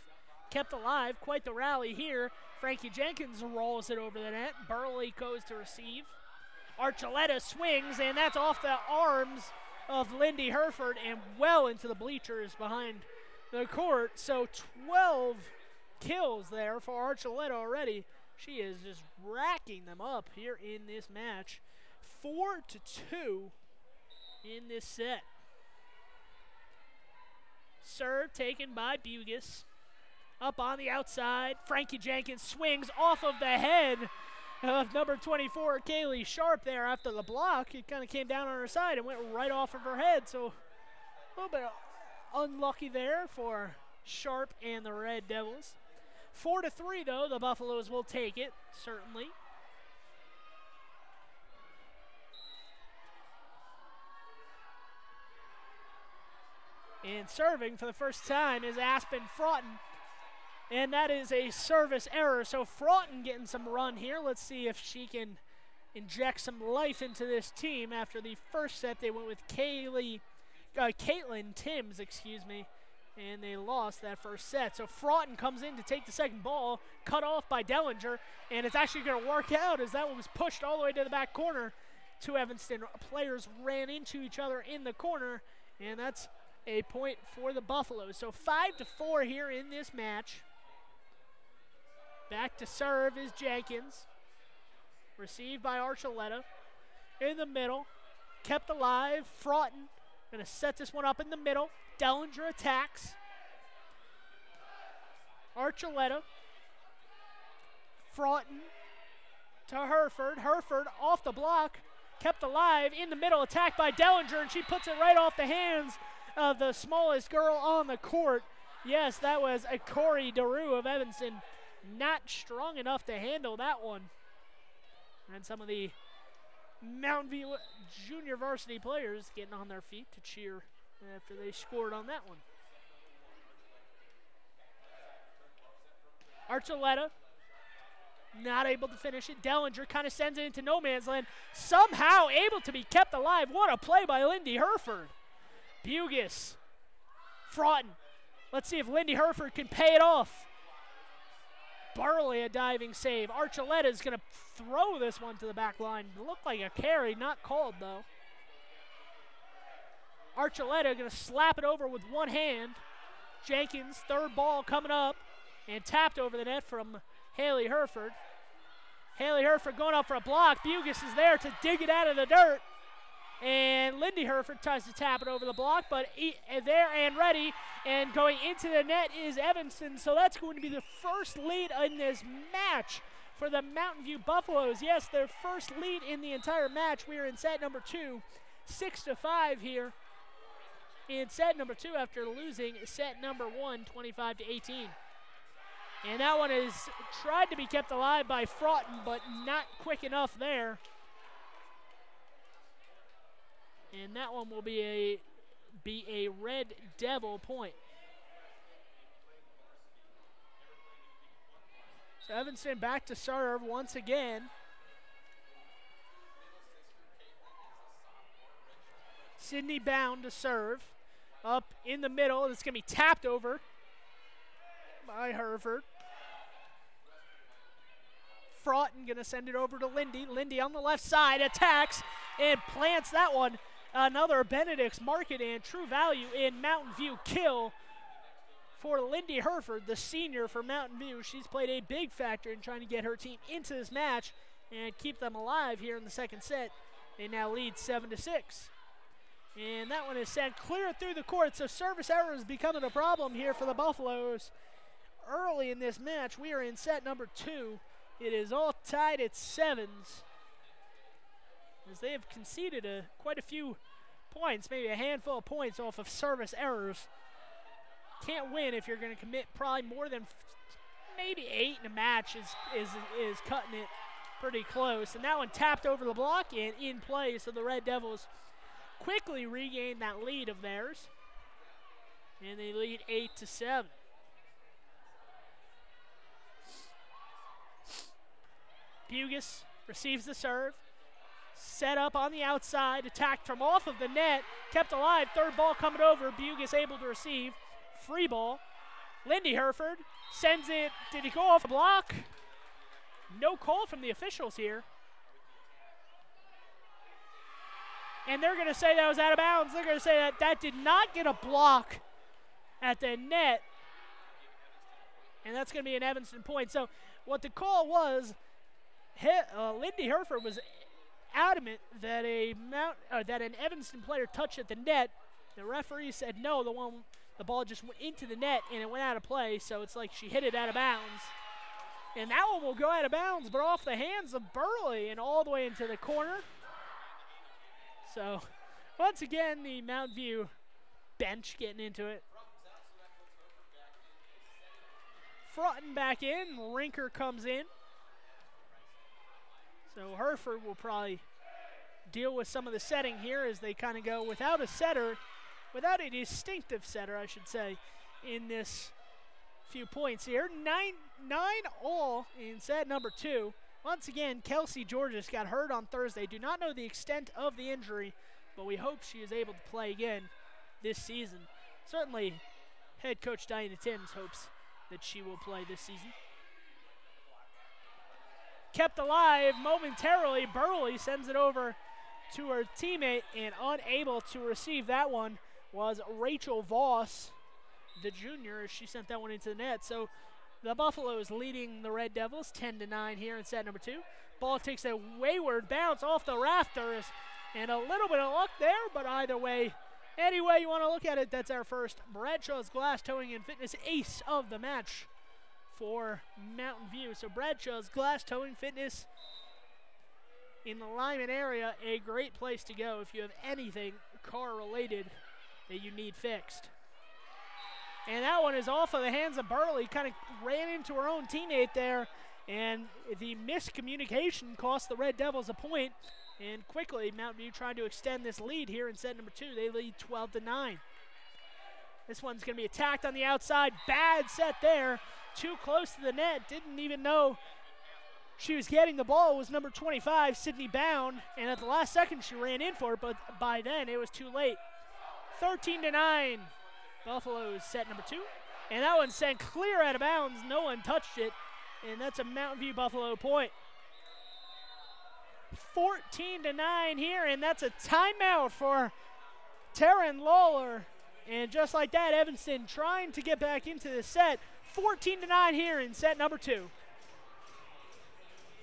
Kept alive. Quite the rally here. Frankie Jenkins rolls it over the net. Burley goes to receive. Archuleta swings, and that's off the arms of Lindy Herford and well into the bleachers behind the court. So 12 kills there for Archuleta already. She is just racking them up here in this match. 4-2 in this set. Serve taken by Bugis. Up on the outside, Frankie Jenkins swings off of the head of number 24, Kaylee Sharp there after the block. It kind of came down on her side and went right off of her head. So a little bit unlucky there for Sharp and the Red Devils. 4-3 though, the Buffaloes will take it, certainly. And serving for the first time is Aspen Fraughton. And that is a service error. So Fraughton getting some run here. Let's see if she can inject some life into this team. After the first set, they went with Caitlin Timms, and they lost that first set. So Fraughton comes in to take the second ball, cut off by Dellinger, and it's actually going to work out as that one was pushed all the way to the back corner. Two Evanston players ran into each other in the corner, and that's a point for the Buffaloes. So 5-4 here in this match. Back to serve is Jenkins. Received by Archuleta. In the middle. Kept alive. Fraughton going to set this one up in the middle. Dellinger attacks. Archuleta. Fraughton to Herford. Herford off the block. Kept alive in the middle. Attacked by Dellinger, and she puts it right off the hands of the smallest girl on the court. Yes, that was a Corey DeRue of Evanston. Not strong enough to handle that one. And some of the Mountain View junior varsity players getting on their feet to cheer after they scored on that one. Archuleta not able to finish it. Dellinger kind of sends it into no man's land. Somehow able to be kept alive. What a play by Lindy Herford. Bugis. Fraughton. Let's see if Lindy Herford can pay it off. Burley, a diving save. Archuleta is going to throw this one to the back line. Looked like a carry, not called though. Archuleta going to slap it over with one hand. Jenkins, third ball coming up and tapped over the net from Haley Herford. Haley Herford going up for a block. Bugis is there to dig it out of the dirt. And Lindy Herford tries to tap it over the block, but there and ready. And going into the net is Evanston. So that's going to be the first lead in this match for the Mountain View Buffaloes. Yes, their first lead in the entire match. We are in set number 2, 6-5 here in set number 2 after losing set number 1, 25-18. And that one is tried to be kept alive by Fraughton, but not quick enough there. And that one will be a Red Devil point. So Evanston back to serve once again. Sydney Bound to serve. Up in the middle. It's going to be tapped over by Herford. Fraughton going to send it over to Lindy. Lindy on the left side attacks and plants that one. Another Benedict's Market and True Value in Mountain View kill for Lindy Herford, the senior for Mountain View. She's played a big factor in trying to get her team into this match and keep them alive here in the second set. They now lead 7-6. And that one is sent clear through the court, so service error is becoming a problem here for the Buffaloes. Early in this match, we are in set number 2. It is all tied at 7s, as they have conceded quite a few points, maybe a handful of points off of service errors. Can't win if you're going to commit probably more than maybe 8 in a match is cutting it pretty close. And that one tapped over the block and in play, so the Red Devils quickly regain that lead of theirs. And they lead 8-7. Bugis receives the serve. Set up on the outside, attacked from off of the net, kept alive, third ball coming over, Bugis able to receive, free ball. Lindy Herford sends it, did he go off the block? No call from the officials here. And they're going to say that was out of bounds. They're going to say that that did not get a block at the net. And that's going to be an Evanston point. So what the call was, Lindy Herford was adamant that an Evanston player touched at the net. The referee said no, the ball just went into the net and it went out of play, so it's like she hit it out of bounds. And that one will go out of bounds, but off the hands of Burley and all the way into the corner. So once again, the Mountain View bench getting into it. Fraughton back in, Rinker comes in. So Herford will probably deal with some of the setting here as they kind of go without a setter, without a distinctive setter, I should say, in this few points here. 9-all in set number 2. Once again, Kelsey Georges got hurt on Thursday. Do not know the extent of the injury, but we hope she is able to play again this season. Certainly, head coach Diana Timms hopes that she will play this season. Kept alive momentarily. Burley sends it over to her teammate, and unable to receive that one was Rachel Voss, the junior, as she sent that one into the net. So the Buffaloes leading the Red Devils 10-9 here in set number 2. Ball takes a wayward bounce off the rafters, and a little bit of luck there, but either way, any way you want to look at it, that's our first Bradshaw's Glass Towing and Fitness ace of the match for Mountain View. So Bradshaw's Glass Towing Fitness in the Lyman area, a great place to go if you have anything car related that you need fixed. And that one is off of the hands of Burley. Kind of ran into her own teammate there. And the miscommunication cost the Red Devils a point. And quickly, Mountain View trying to extend this lead here in set number 2. They lead 12-9. This one's going to be attacked on the outside. Bad set there. Too close to the net. Didn't even know she was getting the ball. It was number 25, Sydney Bound. And at the last second, she ran in for it, but by then it was too late. 13-9. Buffalo's set number 2. And that one sent clear out of bounds. No one touched it. And that's a Mountain View Buffalo point. 14-9 here, and that's a timeout for Taryn Lawler. And just like that, Evanston trying to get back into the set. 14-9 here in set number 2.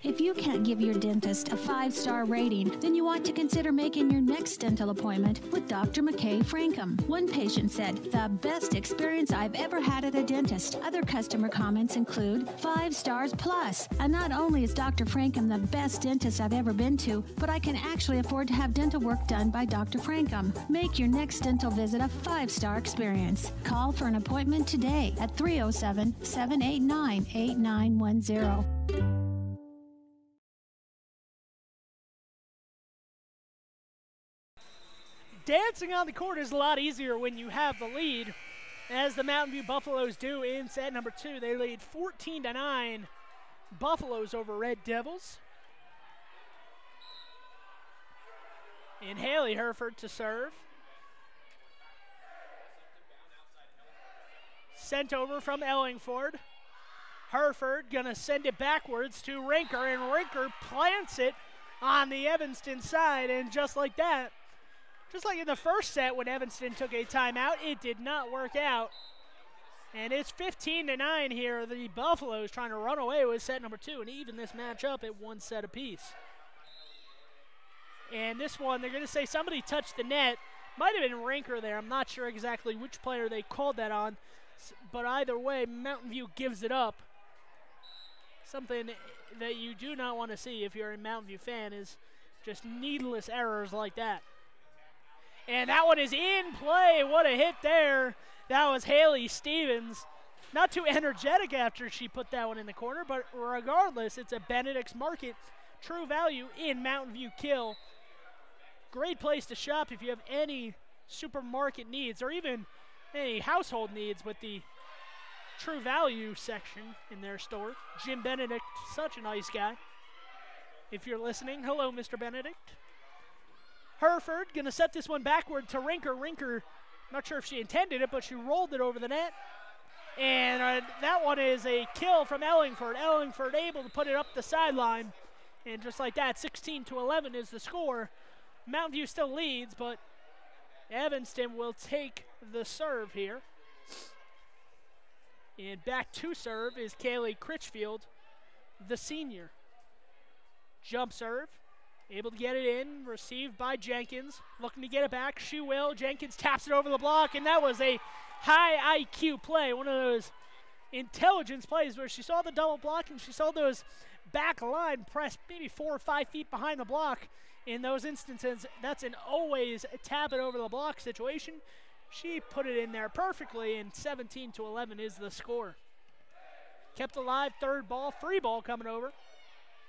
If you can't give your dentist a 5-star rating, then you want to consider making your next dental appointment with Dr. McKay Frankham. One patient said, "The best experience I've ever had at a dentist." Other customer comments include 5 stars plus. And not only is Dr. Frankham the best dentist I've ever been to, but I can actually afford to have dental work done by Dr. Frankham. Make your next dental visit a 5-star experience. Call for an appointment today at 307-789-8910. Dancing on the court is a lot easier when you have the lead, as the Mountain View Buffaloes do in set number 2. They lead 14-9. Buffaloes over Red Devils. And Haley Herford to serve. Sent over from Ellingford. Herford gonna send it backwards to Rinker, and Rinker plants it on the Evanston side, and just like that, just like in the first set when Evanston took a timeout, it did not work out. And it's 15-9 here. The Buffaloes trying to run away with set number 2 and even this match up at 1 set apiece. And this one, they're going to say somebody touched the net. Might have been Rinker there. I'm not sure exactly which player they called that on. But either way, Mountain View gives it up. Something that you do not want to see if you're a Mountain View fan is just needless errors like that. And that one is in play. What a hit there. That was Haley Stevens. Not too energetic after she put that one in the corner, but regardless, it's a Benedict's Market true value in Mountain View kill. Great place to shop if you have any supermarket needs or even any household needs with the true value section in their store. Jim Benedict, such a nice guy. If you're listening, hello, Mr. Benedict. Herford going to set this one backward to Rinker. Rinker, not sure if she intended it, but she rolled it over the net. And that one is a kill from Ellingford. Ellingford able to put it up the sideline. And just like that, 16-11 is the score. Mountain View still leads, but Evanston will take the serve here. And back to serve is Kaylee Critchfield, the senior. Jump serve. Able to get it in, received by Jenkins. Looking to get it back, she will. Jenkins taps it over the block, and that was a high IQ play. One of those intelligence plays where she saw the double block and she saw those back line press maybe 4 or 5 feet behind the block. In those instances, that's an always tap it over the block situation. She put it in there perfectly, and 17-11 is the score. Kept alive, third ball, free ball coming over.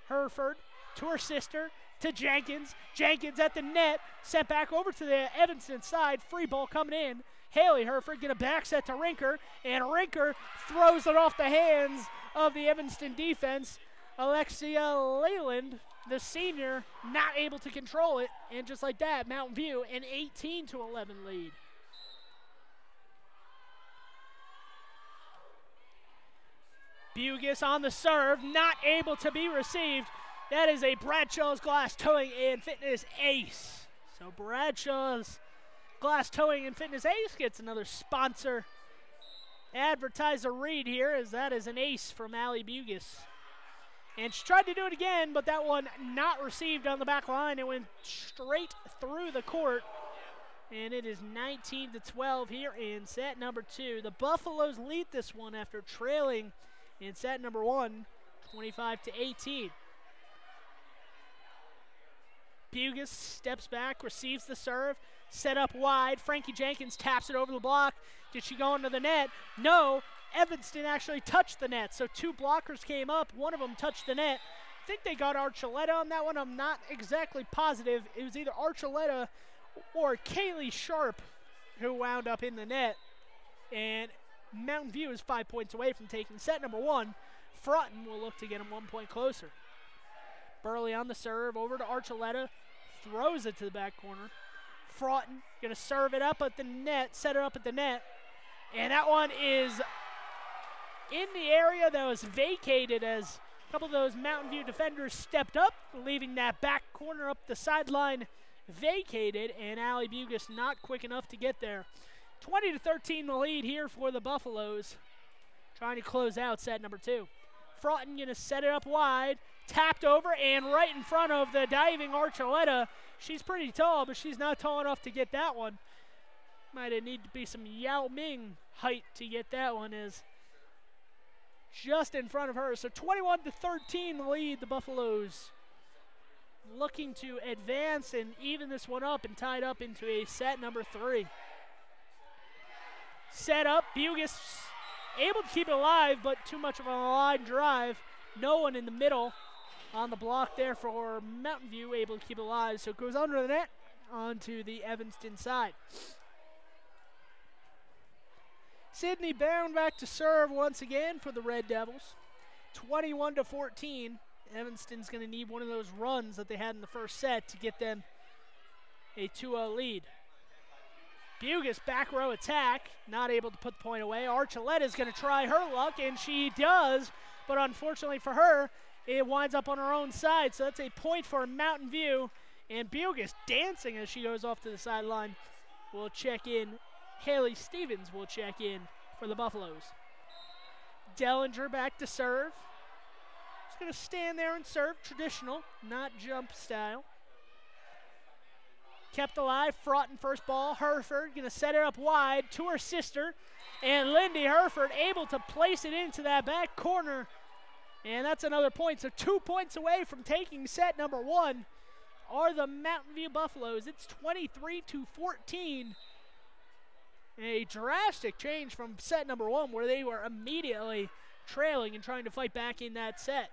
Herford to her sister, to Jenkins. Jenkins at the net, sent back over to the Evanston side. Free ball coming in. Haley Herford get a back set to Rinker, and Rinker throws it off the hands of the Evanston defense. Alexia Leyland, the senior, not able to control it, and just like that, Mountain View an 18-11 lead. Bugis on the serve, not able to be received. That is a Bradshaw's Glass Towing and Fitness ace. So Bradshaw's Glass Towing and Fitness ace gets another sponsor advertiser read here, as that is an ace from Allie Bugis. And she tried to do it again, but that one not received on the back line. It went straight through the court. And it is 19-12 here in set number 2. The Buffaloes lead this one after trailing in set number 1, 25-18. Bugus steps back, receives the serve, set up wide. Frankie Jenkins taps it over the block. Did she go into the net? No. Evanston actually touched the net, so 2 blockers came up. One of them touched the net. I think they got Archuleta on that one. I'm not exactly positive. It was either Archuleta or Kaylee Sharp who wound up in the net. And Mountain View is 5 points away from taking set number 1. Frotton will look to get him 1 point closer. Burley on the serve, over to Archuleta, throws it to the back corner. Frotton going to serve it up at the net, set it up at the net. And that one is in the area that was vacated as a couple of those Mountain View defenders stepped up, leaving that back corner up the sideline vacated, and Allie Bugus not quick enough to get there. 20-13 the lead here for the Buffaloes, trying to close out set number 2. Frotton going to set it up wide, tapped over, and right in front of the diving Archuleta. She's pretty tall, but she's not tall enough to get that one. Might need to be some Yao Ming height to get that one, is just in front of her. So 21-13 the lead, the Buffaloes looking to advance and even this one up and tie it up into a set number 3. Set up, Bugus able to keep it alive, but too much of a line drive. No one in the middle on the block there for Mountain View, able to keep it alive. So it goes under the net onto the Evanston side. Sydney Bound back to serve once again for the Red Devils. 21-14. Evanston's going to need one of those runs that they had in the first set to get them a 2-0 lead. Bugus back row attack, not able to put the point away. Archuleta's going to try her luck, and she does, but unfortunately for her, it winds up on her own side. So that's a point for Mountain View, and Bugus dancing as she goes off to the sideline. We'll check in. Haley Stevens will check in for the Buffaloes. Dellinger back to serve. Just going to stand there and serve, traditional, not jump style. Kept alive, Frotton first ball. Herford going to set it up wide to her sister. And Lindy Herford able to place it into that back corner. And that's another point. So 2 points away from taking set number 1 are the Mountain View Buffaloes. It's 23-14. A drastic change from set number 1 where they were immediately trailing and trying to fight back in that set.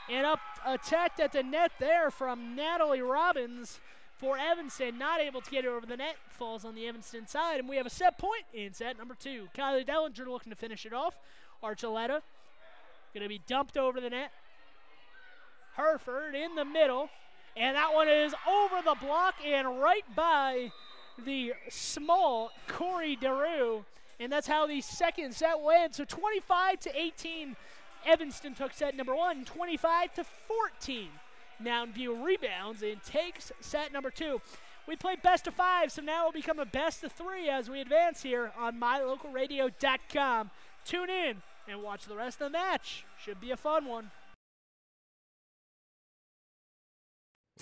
And up attacked at the net there from Natalie Robbins for Evanston, not able to get it over the net, falls on the Evanston side, and we have a set point in set number 2. Kylie Dellinger looking to finish it off. Archuleta going to be dumped over the net. Herford in the middle, and that one is over the block and right by the small Corey DeRue, and that's how the second set went. So 25-18, Evanston took set number 1, 25-14. Mountain View rebounds and takes set number 2. We played best of 5, so now it'll become a best of 3 as we advance here on mylocalradio.com. Tune in and watch the rest of the match. Should be a fun one.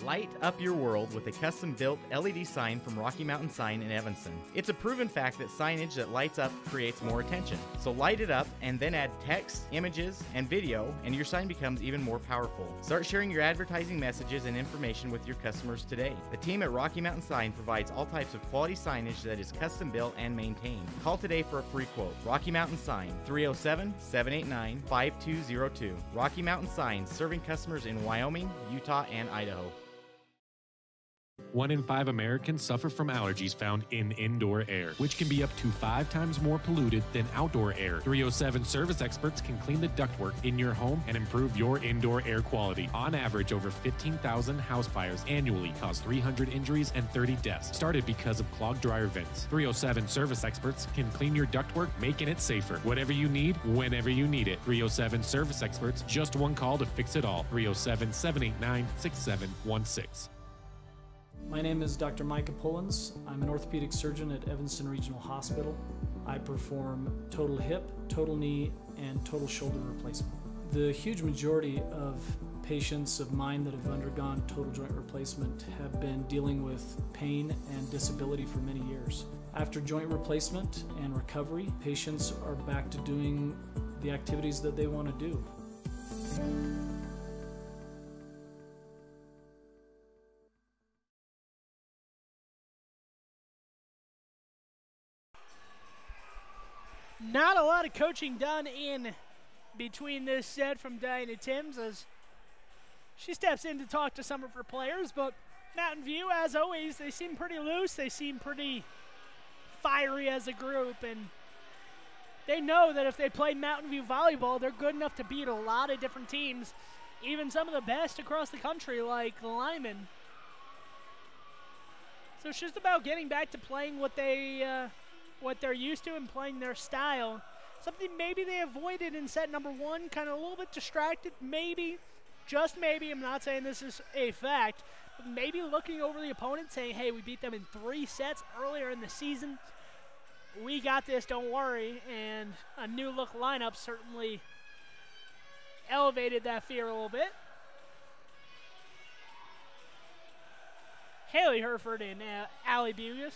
Light up your world with a custom-built LED sign from Rocky Mountain Sign in Evanston. It's a proven fact that signage that lights up creates more attention. So light it up and then add text, images, and video, and your sign becomes even more powerful. Start sharing your advertising messages and information with your customers today. The team at Rocky Mountain Sign provides all types of quality signage that is custom-built and maintained. Call today for a free quote. Rocky Mountain Sign, 307-789-5202. Rocky Mountain Sign, serving customers in Wyoming, Utah, and Idaho. 1 in 5 Americans suffer from allergies found in indoor air, which can be up to 5 times more polluted than outdoor air. 307 service experts can clean the ductwork in your home and improve your indoor air quality. On average, over 15,000 house fires annually cause 300 injuries and 30 deaths, started because of clogged dryer vents. 307 service experts can clean your ductwork, making it safer. Whatever you need, whenever you need it. 307 service experts, just one call to fix it all. 307-789-6716. My name is Dr. Micah Pullins. I'm an orthopedic surgeon at Evanston Regional Hospital. I perform total hip, total knee, and total shoulder replacement. The huge majority of patients of mine that have undergone total joint replacement have been dealing with pain and disability for many years. After joint replacement and recovery, patients are back to doing the activities that they want to do. Not a lot of coaching done in between this set from Diana Timms as she steps in to talk to some of her players, but Mountain View, as always, they seem pretty loose. They seem pretty fiery as a group, and they know that if they play Mountain View volleyball, they're good enough to beat a lot of different teams, even some of the best across the country like Lyman. So it's just about getting back to playing what they're used to and playing their style. Something maybe they avoided in set number one, kind of a little bit distracted, maybe, just maybe. I'm not saying this is a fact, but maybe looking over the opponent saying, hey, we beat them in 3 sets earlier in the season. We got this, don't worry. And a new look lineup certainly elevated that fear a little bit. Haley Herford and Allie Bugus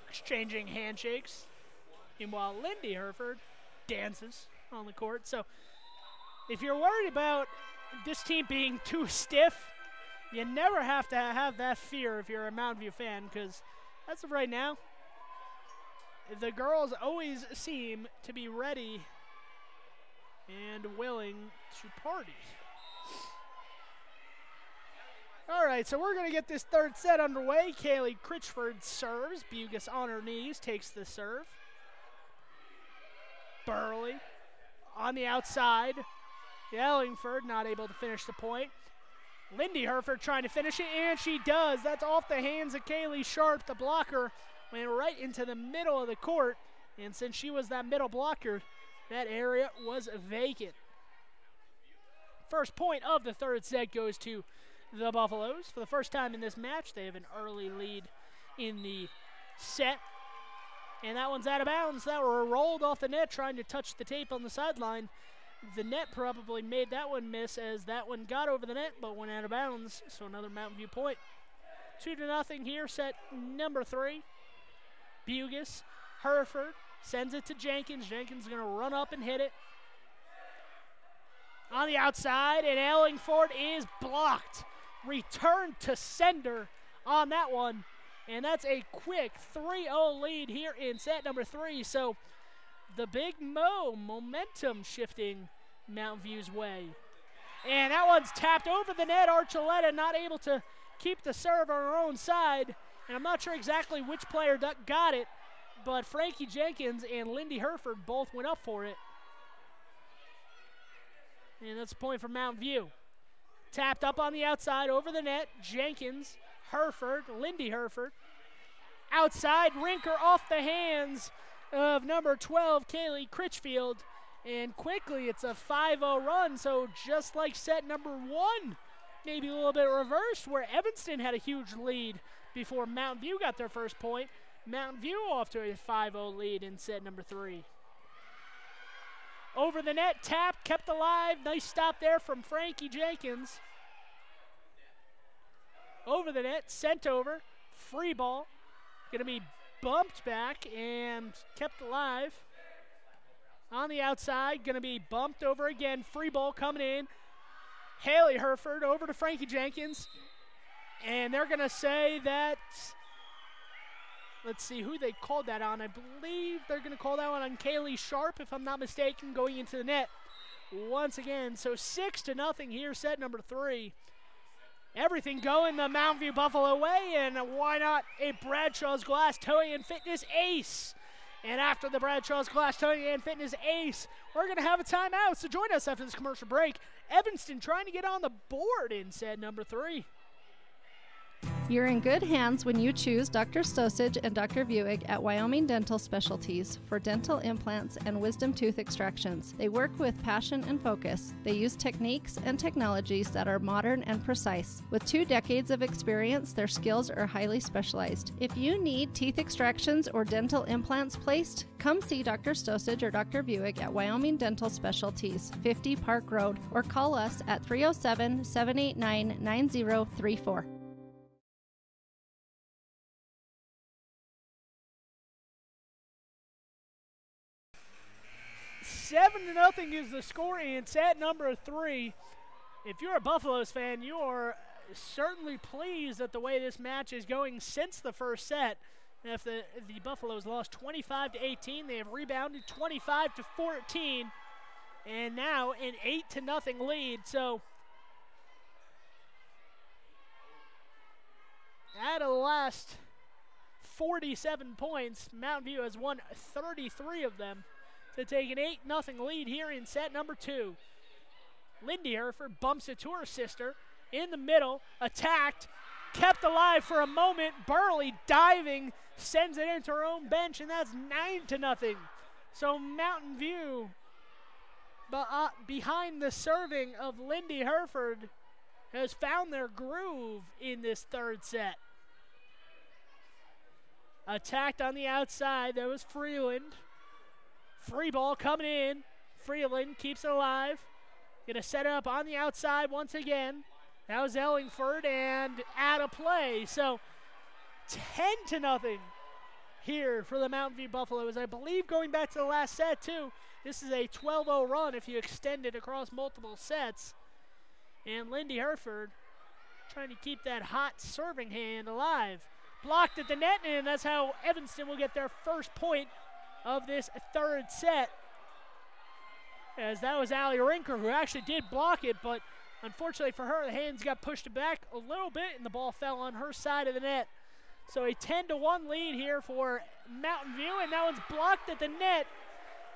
exchanging handshakes. Meanwhile, Lindy Herford dances on the court. So if you're worried about this team being too stiff, you never have to have that fear if you're a Mountain View fan, because as of right now, the girls always seem to be ready and willing to party. All right, so we're going to get this third set underway. Kaylee Critchford serves. Bugus on her knees takes the serve. Burley on the outside. Ellingford not able to finish the point. Lindy Herford trying to finish it, and she does. That's off the hands of Kaylee Sharp. The blocker went right into the middle of the court, and since she was that middle blocker, that area was vacant. First point of the third set goes to the Buffaloes. For the first time in this match, they have an early lead in the set. And that one's out of bounds. That were rolled off the net trying to touch the tape on the sideline. The net probably made that one miss as that one got over the net but went out of bounds. So another Mountain View point. 2-0 here, set number 3. Bugus, Herford sends it to Jenkins. Jenkins going to run up and hit it. On the outside, and Ellingford is blocked. Return to sender on that one. And that's a quick 3-0 lead here in set number 3. So the Big Mo momentum shifting Mountain View's way. And that one's tapped over the net. Archuleta not able to keep the serve on her own side. And I'm not sure exactly which player got it, but Frankie Jenkins and Lindy Herford both went up for it. And that's a point for Mountain View. Tapped up on the outside, over the net. Jenkins, Herford, Lindy Herford. Outside, Rinker off the hands of number 12, Kaylee Critchfield. And quickly, it's a 5-0 run. So just like set number 1, maybe a little bit reversed, where Evanston had a huge lead before Mountain View got their first point. Mountain View off to a 5-0 lead in set number 3. Over the net, tap, kept alive. Nice stop there from Frankie Jenkins. Over the net, sent over. Free ball. Going to be bumped back and kept alive. On the outside, going to be bumped over again. Free ball coming in. Haley Herford over to Frankie Jenkins. And they're going to say that, let's see who they called that on. I believe they're going to call that one on Kaylee Sharp, if I'm not mistaken, going into the net once again. So 6-0 here, set number 3. Everything going the Mountain View Buffalo way, and why not a Bradshaw's Glass Towing and Fitness ace? And after the Bradshaw's Glass Towing and Fitness ace, we're going to have a timeout. So join us after this commercial break. Evanston trying to get on the board in set number 3. You're in good hands when you choose Dr. Stosage and Dr. Buick at Wyoming Dental Specialties for dental implants and wisdom tooth extractions. They work with passion and focus. They use techniques and technologies that are modern and precise. With 2 decades of experience, their skills are highly specialized. If you need teeth extractions or dental implants placed, come see Dr. Stosage or Dr. Buick at Wyoming Dental Specialties, 50 Park Road, or call us at 307-789-9034. 7-0 is the score in set number 3. If you're a Buffaloes fan, you are certainly pleased at the way this match is going since the first set. After the Buffaloes lost 25-18, they have rebounded 25-14, and now an 8-0 lead. So out of the last 47 points, Mountain View has won 33 of them to take an 8-0 lead here in set number 2. Lindy Hereford bumps it to her sister in the middle, attacked, kept alive for a moment. Burley diving, sends it into her own bench, and that's 9-0. So Mountain View, behind the serving of Lindy Hereford, has found their groove in this third set. Attacked on the outside, there was Freeland. Free ball coming in. Freeland keeps it alive. Gonna set it up on the outside once again. That was Ellingford, and out of play. So 10-0 here for the Mountain View Buffaloes. I believe going back to the last set too, this is a 12-0 run if you extend it across multiple sets. And Lindy Hereford trying to keep that hot serving hand alive. Blocked at the net, and that's how Evanston will get their first point of this third set. As that was Allie Rinker, who actually did block it, but unfortunately for her, the hands got pushed back a little bit, and the ball fell on her side of the net. So a 10-1 lead here for Mountain View, and that one's blocked at the net.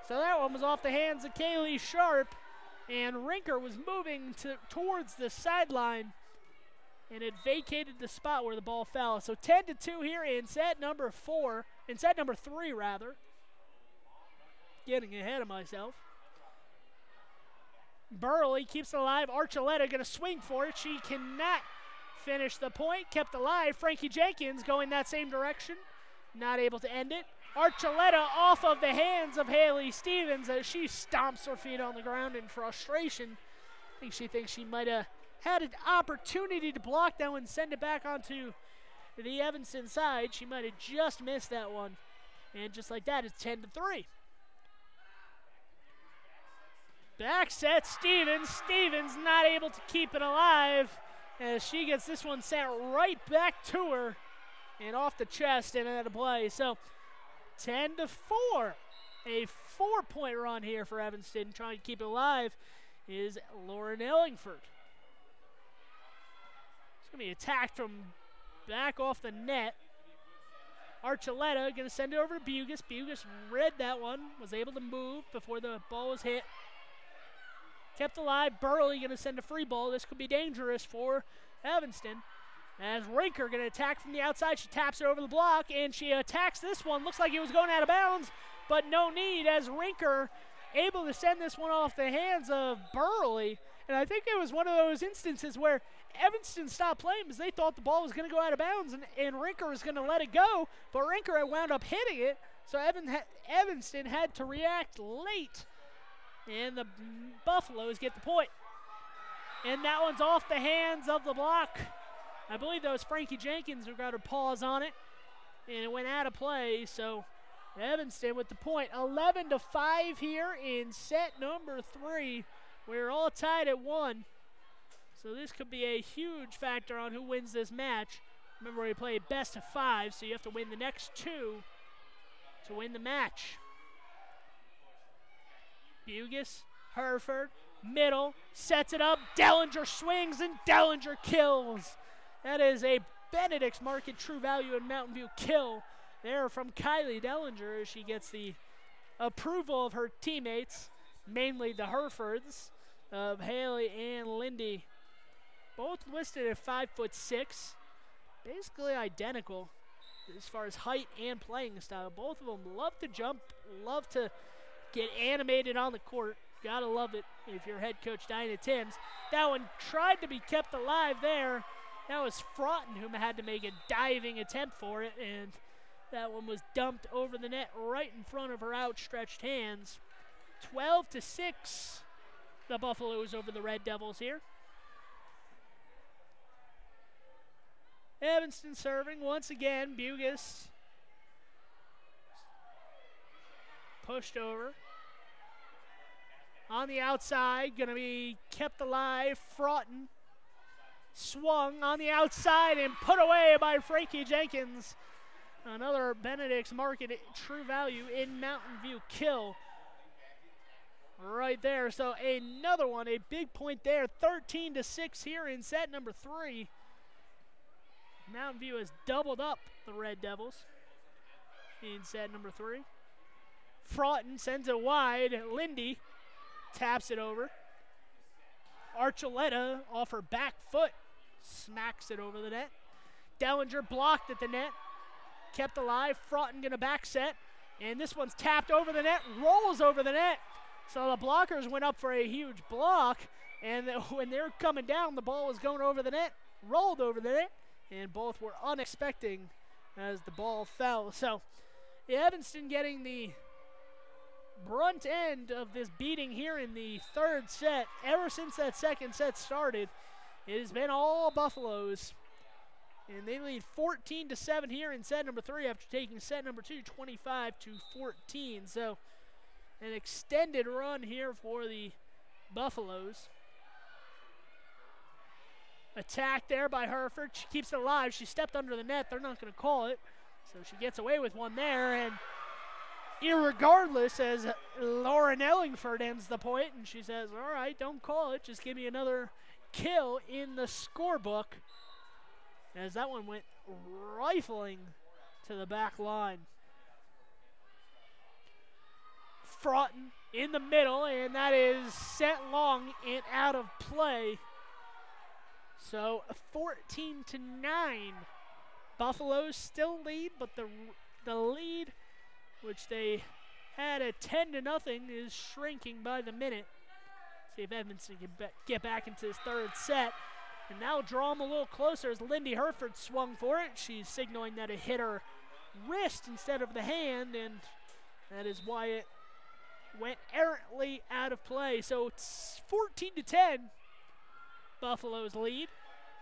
So that one was off the hands of Kaylee Sharp, and Rinker was moving towards the sideline, and it vacated the spot where the ball fell. So 10-2 here in set number 3 rather. Getting ahead of myself. Burley keeps it alive. Archuleta going to swing for it. She cannot finish the point. Kept alive. Frankie Jenkins going that same direction. Not able to end it. Archuleta off of the hands of Haley Stevens as she stomps her feet on the ground in frustration. I think she thinks she might have had an opportunity to block that one and send it back onto the Evanston side. She might have just missed that one. And just like that, it's 10-3. Back set, Stevens. Stevens not able to keep it alive as she gets this one sent right back to her and off the chest and out of play. So 10-4. A 4-point run here for Evanston. Trying to keep it alive is Lauren Ellingford. It's going to be attacked from back off the net. Archuleta going to send it over to Bugus. Bugus read that one, was able to move before the ball was hit. Kept alive. Burley going to send a free ball. This could be dangerous for Evanston. As Rinker going to attack from the outside. She taps it over the block, and she attacks this one. Looks like it was going out of bounds, but no need as Rinker able to send this one off the hands of Burley. And I think it was one of those instances where Evanston stopped playing because they thought the ball was going to go out of bounds, and Rinker was going to let it go, but Rinker had wound up hitting it, so Evanston had to react late. And the Buffaloes get the point. And that one's off the hands of the block. I believe that was Frankie Jenkins who got her paws on it. And it went out of play. So Evanston with the point. 11-5 here in set number 3. We're all tied at 1. So this could be a huge factor on who wins this match. Remember, we play best of 5, so you have to win the next 2 to win the match. Bugus, Hereford, middle, sets it up. Dellinger swings, and Dellinger kills. That is a Benedict's Market True Value in Mountain View kill there from Kylie Dellinger as she gets the approval of her teammates, mainly the Herefords of Haley and Lindy. Both listed at 5'6", basically identical as far as height and playing style. Both of them love to jump, love to get animated on the court. Gotta love it if you're head coach Dinah Timms. That one tried to be kept alive there. That was Fraughton who had to make a diving attempt for it, and that one was dumped over the net right in front of her outstretched hands. 12-6, the Buffaloes over the Red Devils here. Evanston serving once again. Bugus pushed over. On the outside, going to be kept alive. Fraughton swung on the outside and put away by Frankie Jenkins. Another Benedict's Market True Value in Mountain View kill right there. So another one, a big point there. 13-6 here in set number 3. Mountain View has doubled up the Red Devils in set number 3. Fraughton sends it wide. Lindy taps it over. Archuleta off her back foot smacks it over the net. Dellinger blocked at the net. Kept alive. Fraughton gonna back set. And this one's tapped over the net, rolls over the net. So the blockers went up for a huge block. And when they're coming down, the ball was going over the net, rolled over the net. And both were unexpecting as the ball fell. So Evanston getting the brunt end of this beating here in the 3rd set. Ever since that 2nd set started, it has been all Buffaloes. And they lead 14-7 here in set number 3 after taking set number 2, 25-14. So an extended run here for the Buffaloes. Attack there by Hereford. She keeps it alive. She stepped under the net. They're not going to call it. So she gets away with one there. And irregardless, as Lauren Ellingford ends the point, and she says, all right, don't call it. Just give me another kill in the scorebook. As that one went rifling to the back line. Fraughton in the middle, and that is sent long and out of play. So 14-9. Buffaloes still lead, but the lead, which they had at 10-0, is shrinking by the minute. See if Evanston can get back into his 3rd set. And now draw them a little closer as Lindy Hereford swung for it. She's signaling that it hit her wrist instead of the hand, and that is why it went errantly out of play. So it's 14-10. Buffaloes lead.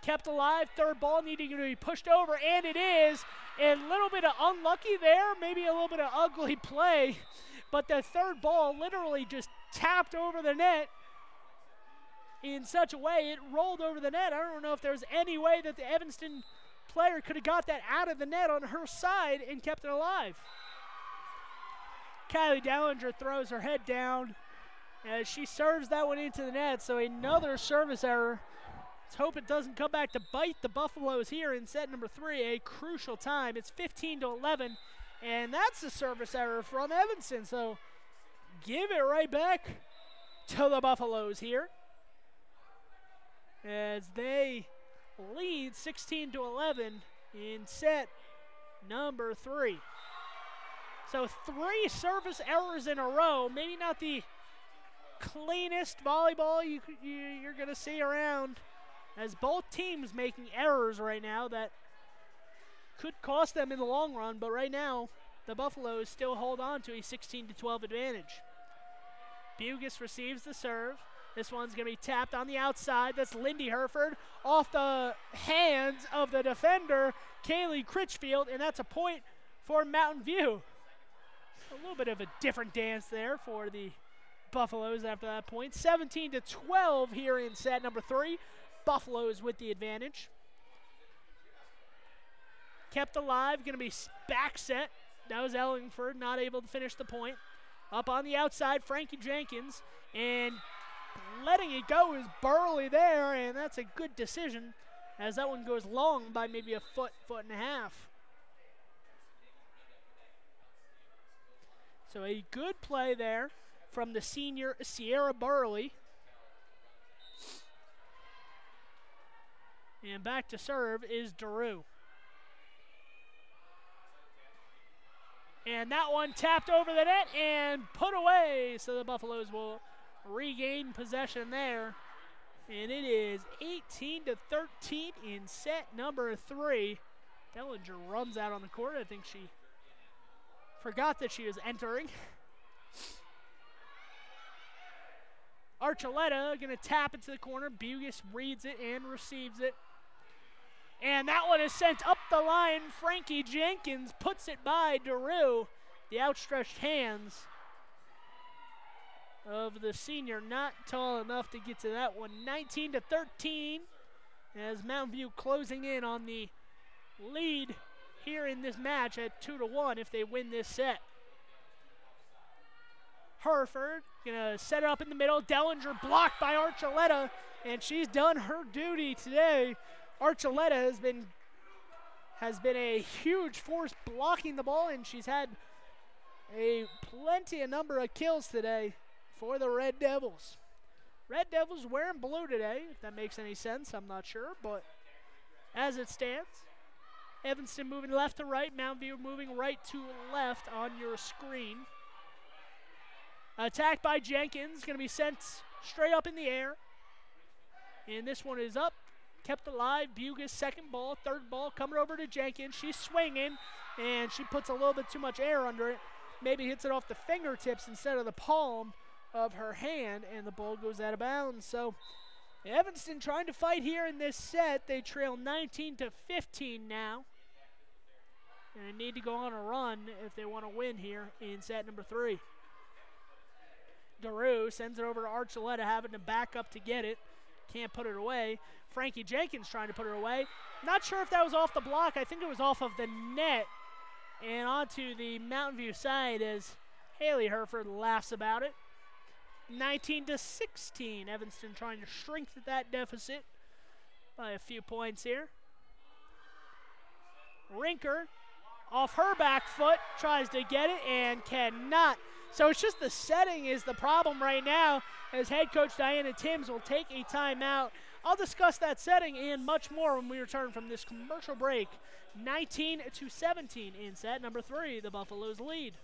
Kept alive. 3rd ball needing to be pushed over, and it is. A little bit of unlucky there, maybe a little bit of ugly play, but the 3rd ball literally just tapped over the net in such a way it rolled over the net. I don't know if there's any way that the Evanston player could have got that out of the net on her side and kept it alive. Kylie Dellinger throws her head down as she serves that one into the net. So another service error. Let's hope it doesn't come back to bite the Buffaloes here in set number 3, a crucial time. It's 15-11, and that's a service error from Evanston. So give it right back to the Buffaloes here, as they lead 16-11 in set number 3. So 3 service errors in a row. Maybe not the cleanest volleyball you're going to see around, as both teams making errors right now that could cost them in the long run. But right now, the Buffaloes still hold on to a 16-12 advantage. Bugis receives the serve. This one's going to be tapped on the outside. That's Lindy Hereford off the hands of the defender, Kaylee Critchfield, and that's a point for Mountain View. A little bit of a different dance there for the Buffaloes after that point. 17-12 here in set number 3. Buffaloes with the advantage. Kept alive, going to be back set. That was Ellingford, not able to finish the point. Up on the outside, Frankie Jenkins, and letting it go is Burley there, and that's a good decision as that one goes long by maybe a foot and a half. So a good play there from the senior Sierra Burley. And back to serve is Daru. And that one tapped over the net and put away, so the Buffaloes will regain possession there. And it is 18-13 in set number 3. Dellinger runs out on the court. I think she forgot that she was entering. Archuleta going to tap it to the corner. Bugis reads it and receives it. And that one is sent up the line. Frankie Jenkins puts it by Daru. The outstretched hands of the senior not tall enough to get to that one. 19-13 as Mountain View closing in on the lead here in this match at 2-1 if they win this set. Hereford gonna set it up in the middle. Dellinger blocked by Archuleta, and she's done her duty today. Archuleta has been a huge force blocking the ball, and she's had a number of kills today for the Red Devils. Red Devils wearing blue today, if that makes any sense, I'm not sure, but as it stands, Evanston moving left to right, Mountain View moving right to left on your screen. Attack by Jenkins, going to be sent straight up in the air. And this one is up, kept alive. Bugis, second ball, third ball, coming over to Jenkins. She's swinging, and she puts a little bit too much air under it. Maybe hits it off the fingertips instead of the palm of her hand, and the ball goes out of bounds. So Evanston trying to fight here in this set. They trail 19-15 now. And they need to go on a run if they want to win here in set number 3. DeRue sends it over to Archuleta, having to back up to get it. Can't put it away. Frankie Jenkins trying to put it away. Not sure if that was off the block. I think it was off of the net and onto the Mountain View side as Haley Hereford laughs about it. 19-16. Evanston trying to shrink that deficit by a few points here. Rinker off her back foot tries to get it and cannot. So it's just the setting is the problem right now, as head coach Diana Timms will take a timeout. I'll discuss that setting and much more when we return from this commercial break. 19-17 in set number 3, the Buffaloes lead.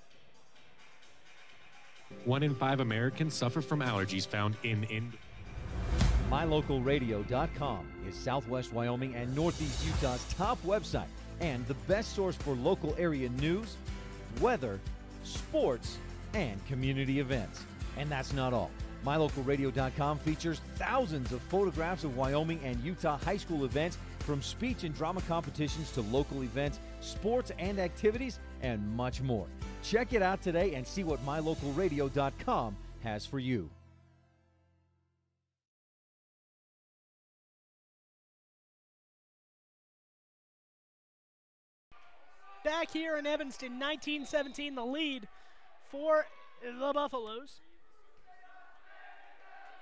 1 in 5 Americans suffer from allergies found in MyLocalRadio.com is Southwest Wyoming and Northeast Utah's top website and the best source for local area news, weather, sports, and community events. And that's not all. MyLocalRadio.com features thousands of photographs of Wyoming and Utah high school events, from speech and drama competitions to local events, sports and activities, and much more. Check it out today and see what MyLocalRadio.com has for you. Back here in Evanston, 19-17, the lead for the Buffaloes.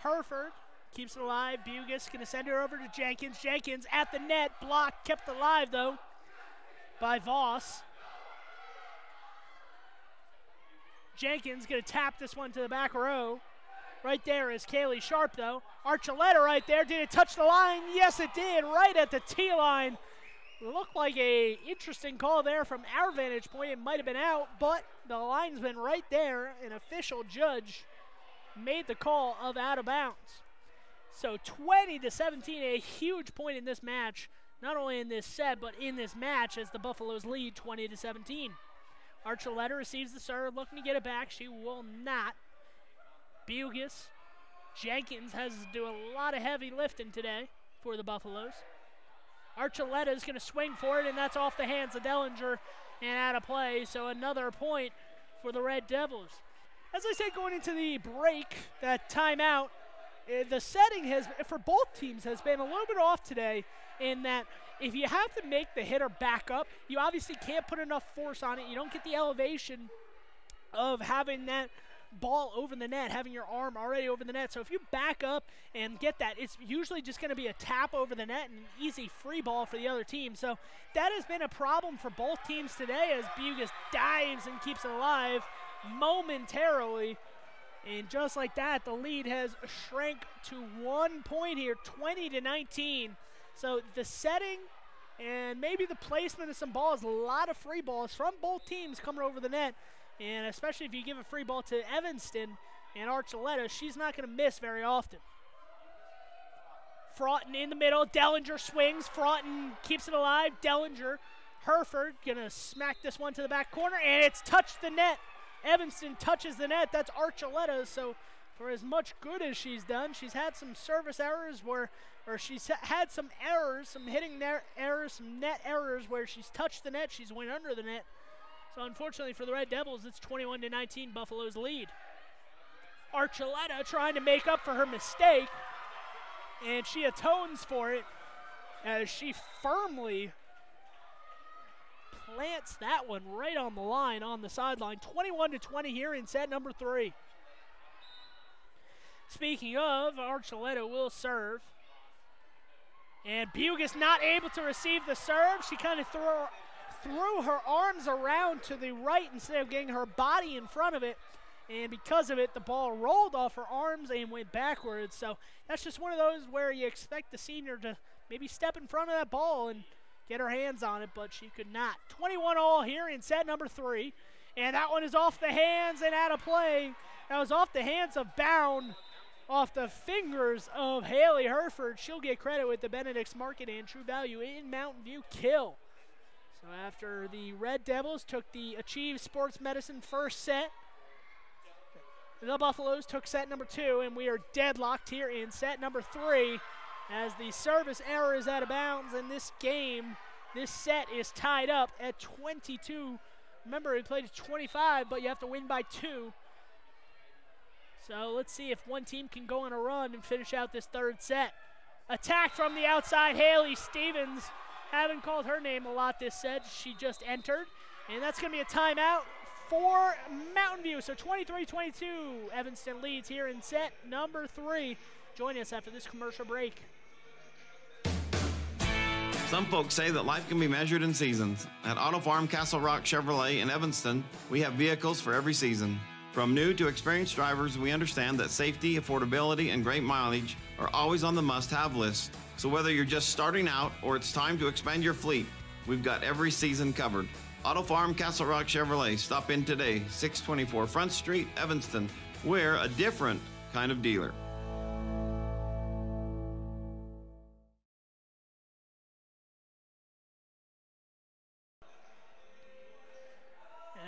Hereford keeps it alive. Bugis going to send her over to Jenkins. Jenkins at the net, blocked, kept alive though by Voss. Jenkins going to tap this one to the back row. Right there is Kaylee Sharp though. Archuleta right there. Did it touch the line? Yes, it did. Right at the tee line. Looked like a interesting call there from our vantage point. It might have been out, but the linesman right there, an official judge, made the call of out of bounds. So 20-17, a huge point in this match, not only in this set, but in this match as the Buffaloes lead 20-17. Archuleta receives the serve, looking to get it back. She will not. Bugis. Jenkins has to do a lot of heavy lifting today for the Buffaloes. Archuleta is going to swing for it, and that's off the hands of Dellinger and out of play. So another point for the Red Devils. As I said going into the break, that timeout, the setting has, for both teams, has been a little bit off today in that if you have to make the hitter back up, you obviously can't put enough force on it. You don't get the elevation of having that ball over the net, having your arm already over the net. So if you back up and get that, it's usually just going to be a tap over the net and an easy free ball for the other team. So that has been a problem for both teams today as Bugis dives and keeps it alive momentarily. And just like that, the lead has shrank to 1 point here, 20-19. So the setting and maybe the placement of some balls, a lot of free balls from both teams coming over the net. And especially if you give a free ball to Evanston and Archuleta, she's not going to miss very often. Fraughton in the middle. Dellinger swings. Fraughton keeps it alive. Dellinger. Hereford going to smack this one to the back corner, and it's touched the net. Evanston touches the net. That's Archuleta. So for as much good as she's done, she's had some service errors or she's had some errors, some hitting errors, some net errors where she's touched the net, she's went under the net. So unfortunately for the Red Devils, it's 21-19, Buffalo's lead. Archuleta trying to make up for her mistake, and she atones for it as she firmly slants that one right on the line, on the sideline. 21-20 here in set number 3. Speaking of, Archuleta will serve. And Bugis not able to receive the serve. She kind of threw her arms around to the right instead of getting her body in front of it. And because of it, the ball rolled off her arms and went backwards. So that's just one of those where you expect the senior to maybe step in front of that ball and get her hands on it, but she could not. 21-all here in set number 3. And that one is off the hands and out of play. That was off the hands of Bound, off the fingers of Haley Herford. She'll get credit with the Benedict's Market and True Value in Mountain View kill. So after the Red Devils took the Achieve Sports Medicine first set, the Buffaloes took set number 2, and we are deadlocked here in set number 3 as the service error is out of bounds, and this game, this set is tied up at 22. Remember, we played at 25, but you have to win by 2. So let's see if one team can go on a run and finish out this third set. Attack from the outside, Haley Stevens. Haven't called her name a lot this set. She just entered, and that's going to be a timeout for Mountain View. So 23-22, Evanston leads here in set number 3. Join us after this commercial break. Some folks say that life can be measured in seasons. At Auto Farm Castle Rock Chevrolet in Evanston, we have vehicles for every season. From new to experienced drivers, we understand that safety, affordability, and great mileage are always on the must-have list. So whether you're just starting out or it's time to expand your fleet, we've got every season covered. Auto Farm Castle Rock Chevrolet. Stop in today, 624 Front Street, Evanston. We're a different kind of dealer.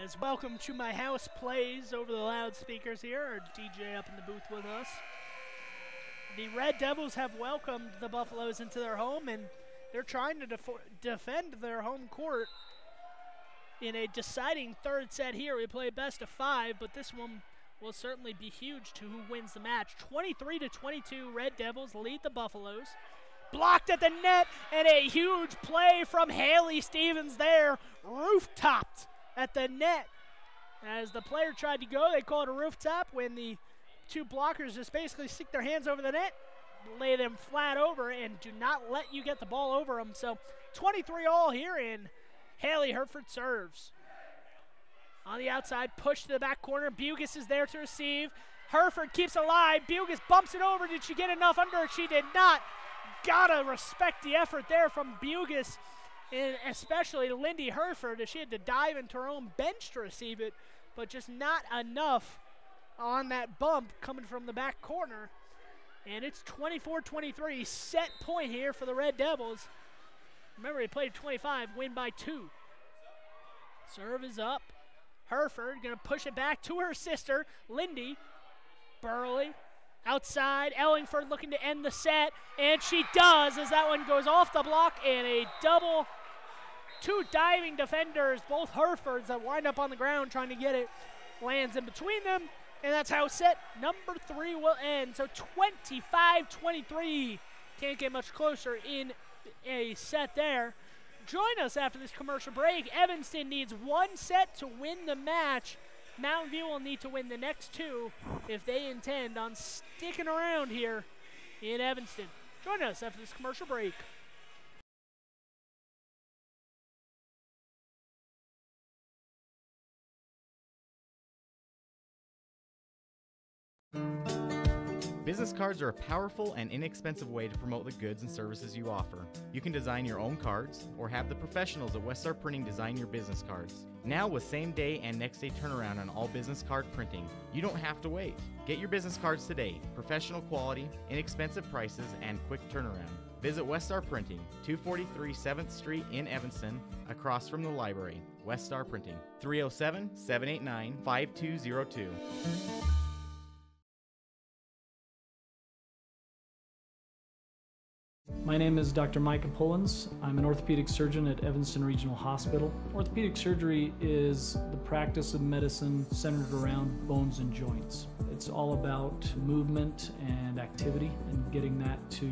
As Welcome to My House plays over the loudspeakers here, our DJ up in the booth with us. The Red Devils have welcomed the Buffaloes into their home, and they're trying to defend their home court in a deciding third set here. We play best of 5, but this one will certainly be huge to who wins the match. 23-22, Red Devils lead the Buffaloes. Blocked at the net, and a huge play from Haley Stevens there, roof-topped at the net. As the player tried to go, they call it a rooftop when the two blockers just basically stick their hands over the net, lay them flat over, and do not let you get the ball over them. So 23-all here in Haley Herford serves. On the outside, push to the back corner. Bugis is there to receive. Herford keeps it alive. Bugis bumps it over. Did she get enough under it? She did not. Gotta respect the effort there from Bugis, and especially Lindy Herford, as she had to dive into her own bench to receive it, but just not enough on that bump coming from the back corner. And it's 24-23, set point here for the Red Devils. Remember, he played 25, win by 2. Serve is up. Herford going to push it back to her sister, Lindy. Burley outside. Ellingford looking to end the set, and she does, as that one goes off the block, and a double. Two diving defenders, both Herefords, that wind up on the ground trying to get it. Lands in between them, and that's how set number 3 will end. So 25-23. Can't get much closer in a set there. Join us after this commercial break. Evanston needs 1 set to win the match. Mountain View will need to win the next 2 if they intend on sticking around here in Evanston. Join us after this commercial break. Business cards are a powerful and inexpensive way to promote the goods and services you offer. You can design your own cards or have the professionals at Weststar Printing design your business cards. Now with same day and next day turnaround on all business card printing, you don't have to wait. Get your business cards today. Professional quality, inexpensive prices, and quick turnaround. Visit Weststar Printing, 243 7th Street in Evanston, across from the library. Weststar Printing, 307-789-5202. My name is Dr. Micah Pullins. I'm an orthopedic surgeon at Evanston Regional Hospital. Orthopedic surgery is the practice of medicine centered around bones and joints. It's all about movement and activity and getting that to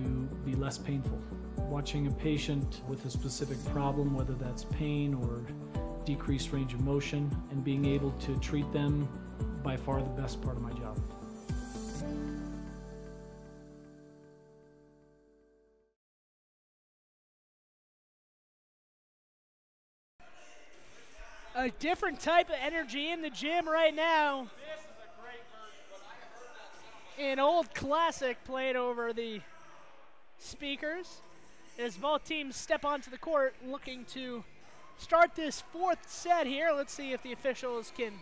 be less painful. Watching a patient with a specific problem, whether that's pain or decreased range of motion, and being able to treat them, by far the best part of my job. A different type of energy in the gym right now. An old classic played over the speakers as both teams step onto the court looking to start this fourth set here. Let's see if the officials can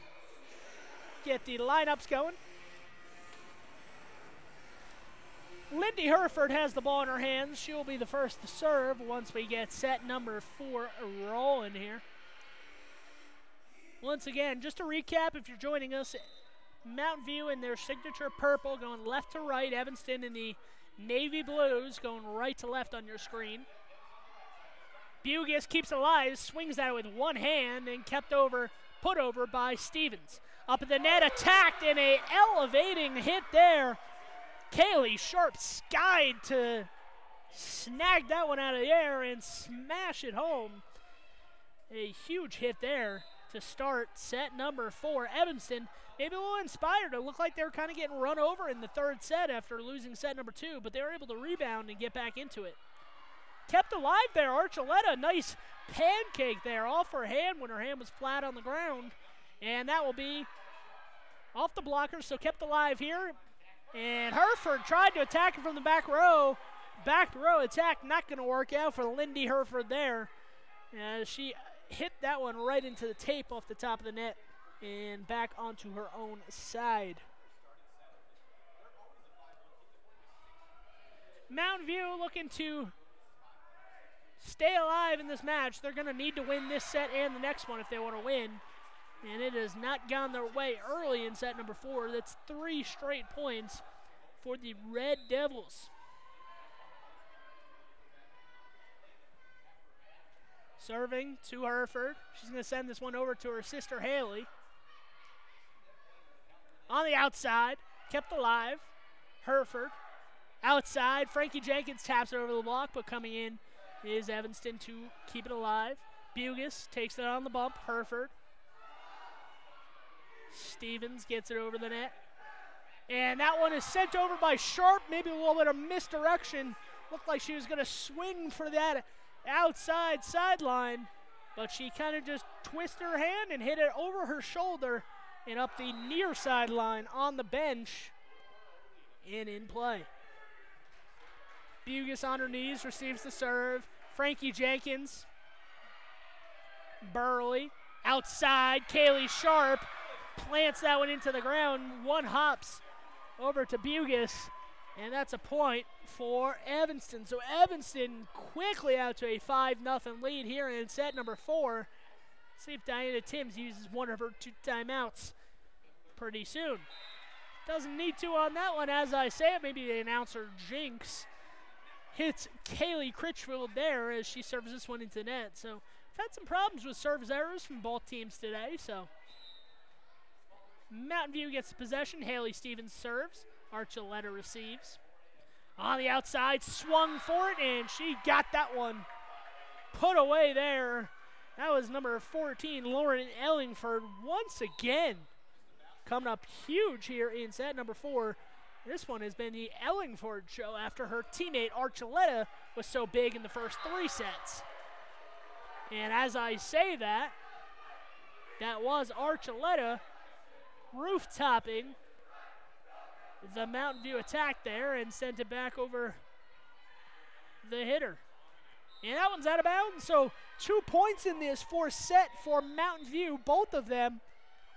get the lineups going. Lindy Hereford has the ball in her hands. She will be the first to serve once we get set number 4 rolling here. Once again, just to recap, if you're joining us, Mountain View in their signature purple going left to right, Evanston in the navy blues going right to left on your screen. Bugis keeps alive, swings at it with one hand and put over by Stevens. Up at the net, attacked in a elevating hit there. Kaylee Sharp skied to snag that one out of the air and smash it home. A huge hit there to start set number 4. Evanston maybe a little inspired. It looked like they were kind of getting run over in the third set after losing set number 2, but they were able to rebound and get back into it. Kept alive there, Archuleta. Nice pancake there off her hand when her hand was flat on the ground. And that will be off the blocker, so kept alive here. And Hereford tried to attack her from the back row. Back row attack not going to work out for Lindy Hereford there. She hit that one right into the tape off the top of the net and back onto her own side. Mountain View looking to stay alive in this match. They're going to need to win this set and the next one if they want to win. And it has not gone their way early in set number 4. That's 3 straight points for the Red Devils. Serving to Hereford. She's going to send this one over to her sister Haley. On the outside, kept alive. Hereford. Outside, Frankie Jenkins taps it over the block, but coming in is Evanston to keep it alive. Bugis takes it on the bump. Hereford. Stevens gets it over the net. And that one is sent over by Sharp. Maybe a little bit of misdirection. Looked like she was going to swing for that outside sideline, but she kind of just twisted her hand and hit it over her shoulder and up the near sideline on the bench and in play. Bugis on her knees receives the serve. Frankie Jenkins. Burley. Outside, Kaylee Sharp plants that one into the ground. One hops over to Bugis, and that's a point for Evanston. So Evanston quickly out to a 5-0 lead here in set number 4. See if Diana Timms uses one of her 2 timeouts pretty soon. Doesn't need to on that one, as I say it. Maybe the announcer Jinx hits Kaylee Critchfield there as she serves this one into the net. So we've had some problems with service errors from both teams today. So Mountain View gets the possession. Haley Stevens serves. Archuleta receives. On the outside, swung for it, and she got that one put away there. That was number 14, Lauren Ellingford, once again coming up huge here in set number 4. This one has been the Ellingford show after her teammate Archuleta was so big in the first 3 sets. And as I say that, that was Archuleta roof-topping the Mountain View attack there and sent it back over the hitter. And that one's out of bounds, so 2 points in this 4th set for Mountain View, both of them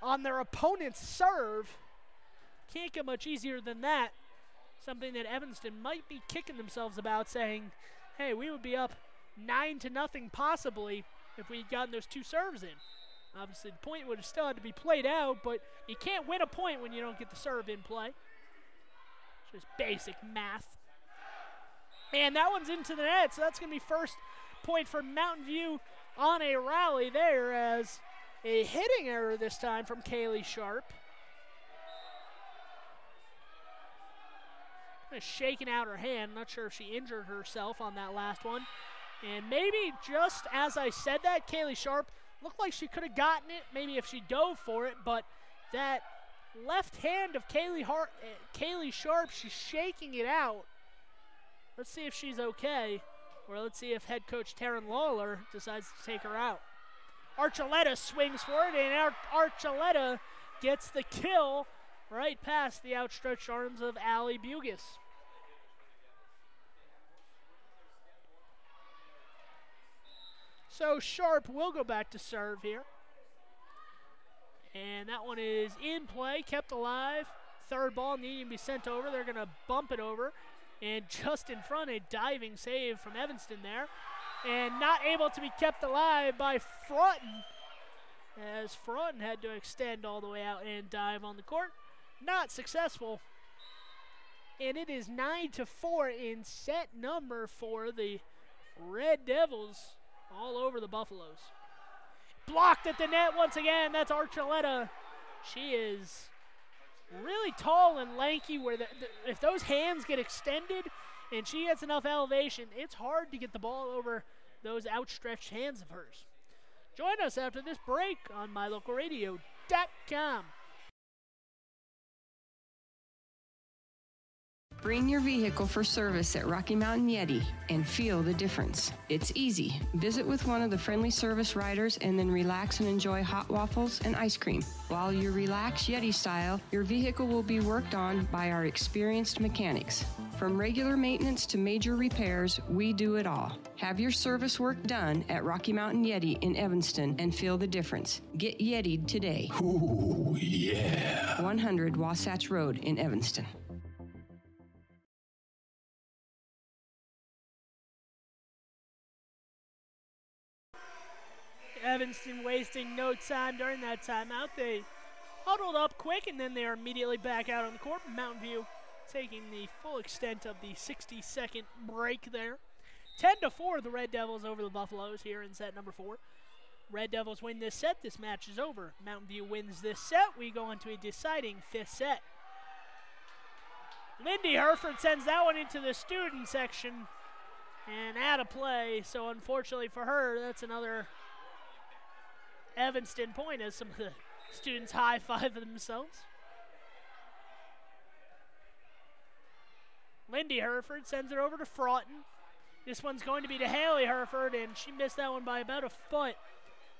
on their opponent's serve. Can't get much easier than that. Something that Evanston might be kicking themselves about, saying, hey, we would be up 9-0 possibly if we'd gotten those 2 serves in. Obviously, the point would have still had to be played out, but you can't win a point when you don't get the serve in play. Just basic math. And that one's into the net, so that's going to be first point for Mountain View on a rally there, as a hitting error this time from Kaylee Sharp. Kind of shaking out her hand. Not sure if she injured herself on that last one. And maybe just as I said that, Kaylee Sharp Looked like she could have gotten it, maybe if she dove for it, but that left hand of Kaylee Sharp, she's shaking it out. Let's see if she's okay, or let's see if head coach Taryn Lawler decides to take her out. Archuleta swings for it, and Archuleta gets the kill right past the outstretched arms of Allie Bugis. So Sharp will go back to serve here. And that one is in play, kept alive. Third ball needing to be sent over. They're going to bump it over. And just in front, a diving save from Evanston there. And not able to be kept alive by Fraughton, as Fraughton had to extend all the way out and dive on the court. Not successful. And it is 9-4 in set number 4. The Red Devils all over the Buffaloes. Blocked at the net once again. That's Archuleta. She is really tall and lanky, where if those hands get extended and she gets enough elevation, it's hard to get the ball over those outstretched hands of hers. Join us after this break on mylocalradio.com. Bring your vehicle for service at Rocky Mountain Yeti and feel the difference. It's easy. Visit with one of the friendly service riders and then relax and enjoy hot waffles and ice cream. While you relax Yeti style, your vehicle will be worked on by our experienced mechanics. From regular maintenance to major repairs, we do it all. Have your service work done at Rocky Mountain Yeti in Evanston and feel the difference. Get Yeti'd today. Ooh, yeah. 100 Wasatch Road in Evanston. Evanston wasting no time during that timeout. They huddled up quick, and then they are immediately back out on the court. Mountain View taking the full extent of the 60-second break there. 10-4, the Red Devils over the Buffaloes here in set number 4. Red Devils win this set. This match is over. Mountain View wins this set. We go into a deciding 5th set. Lindy Herford sends that one into the student section and out of play. So unfortunately for her, that's another Evanston point as some of the students high-five themselves. Lindy Herford sends it over to Fraughton. This one's going to be to Haley Herford, and she missed that one by about a foot.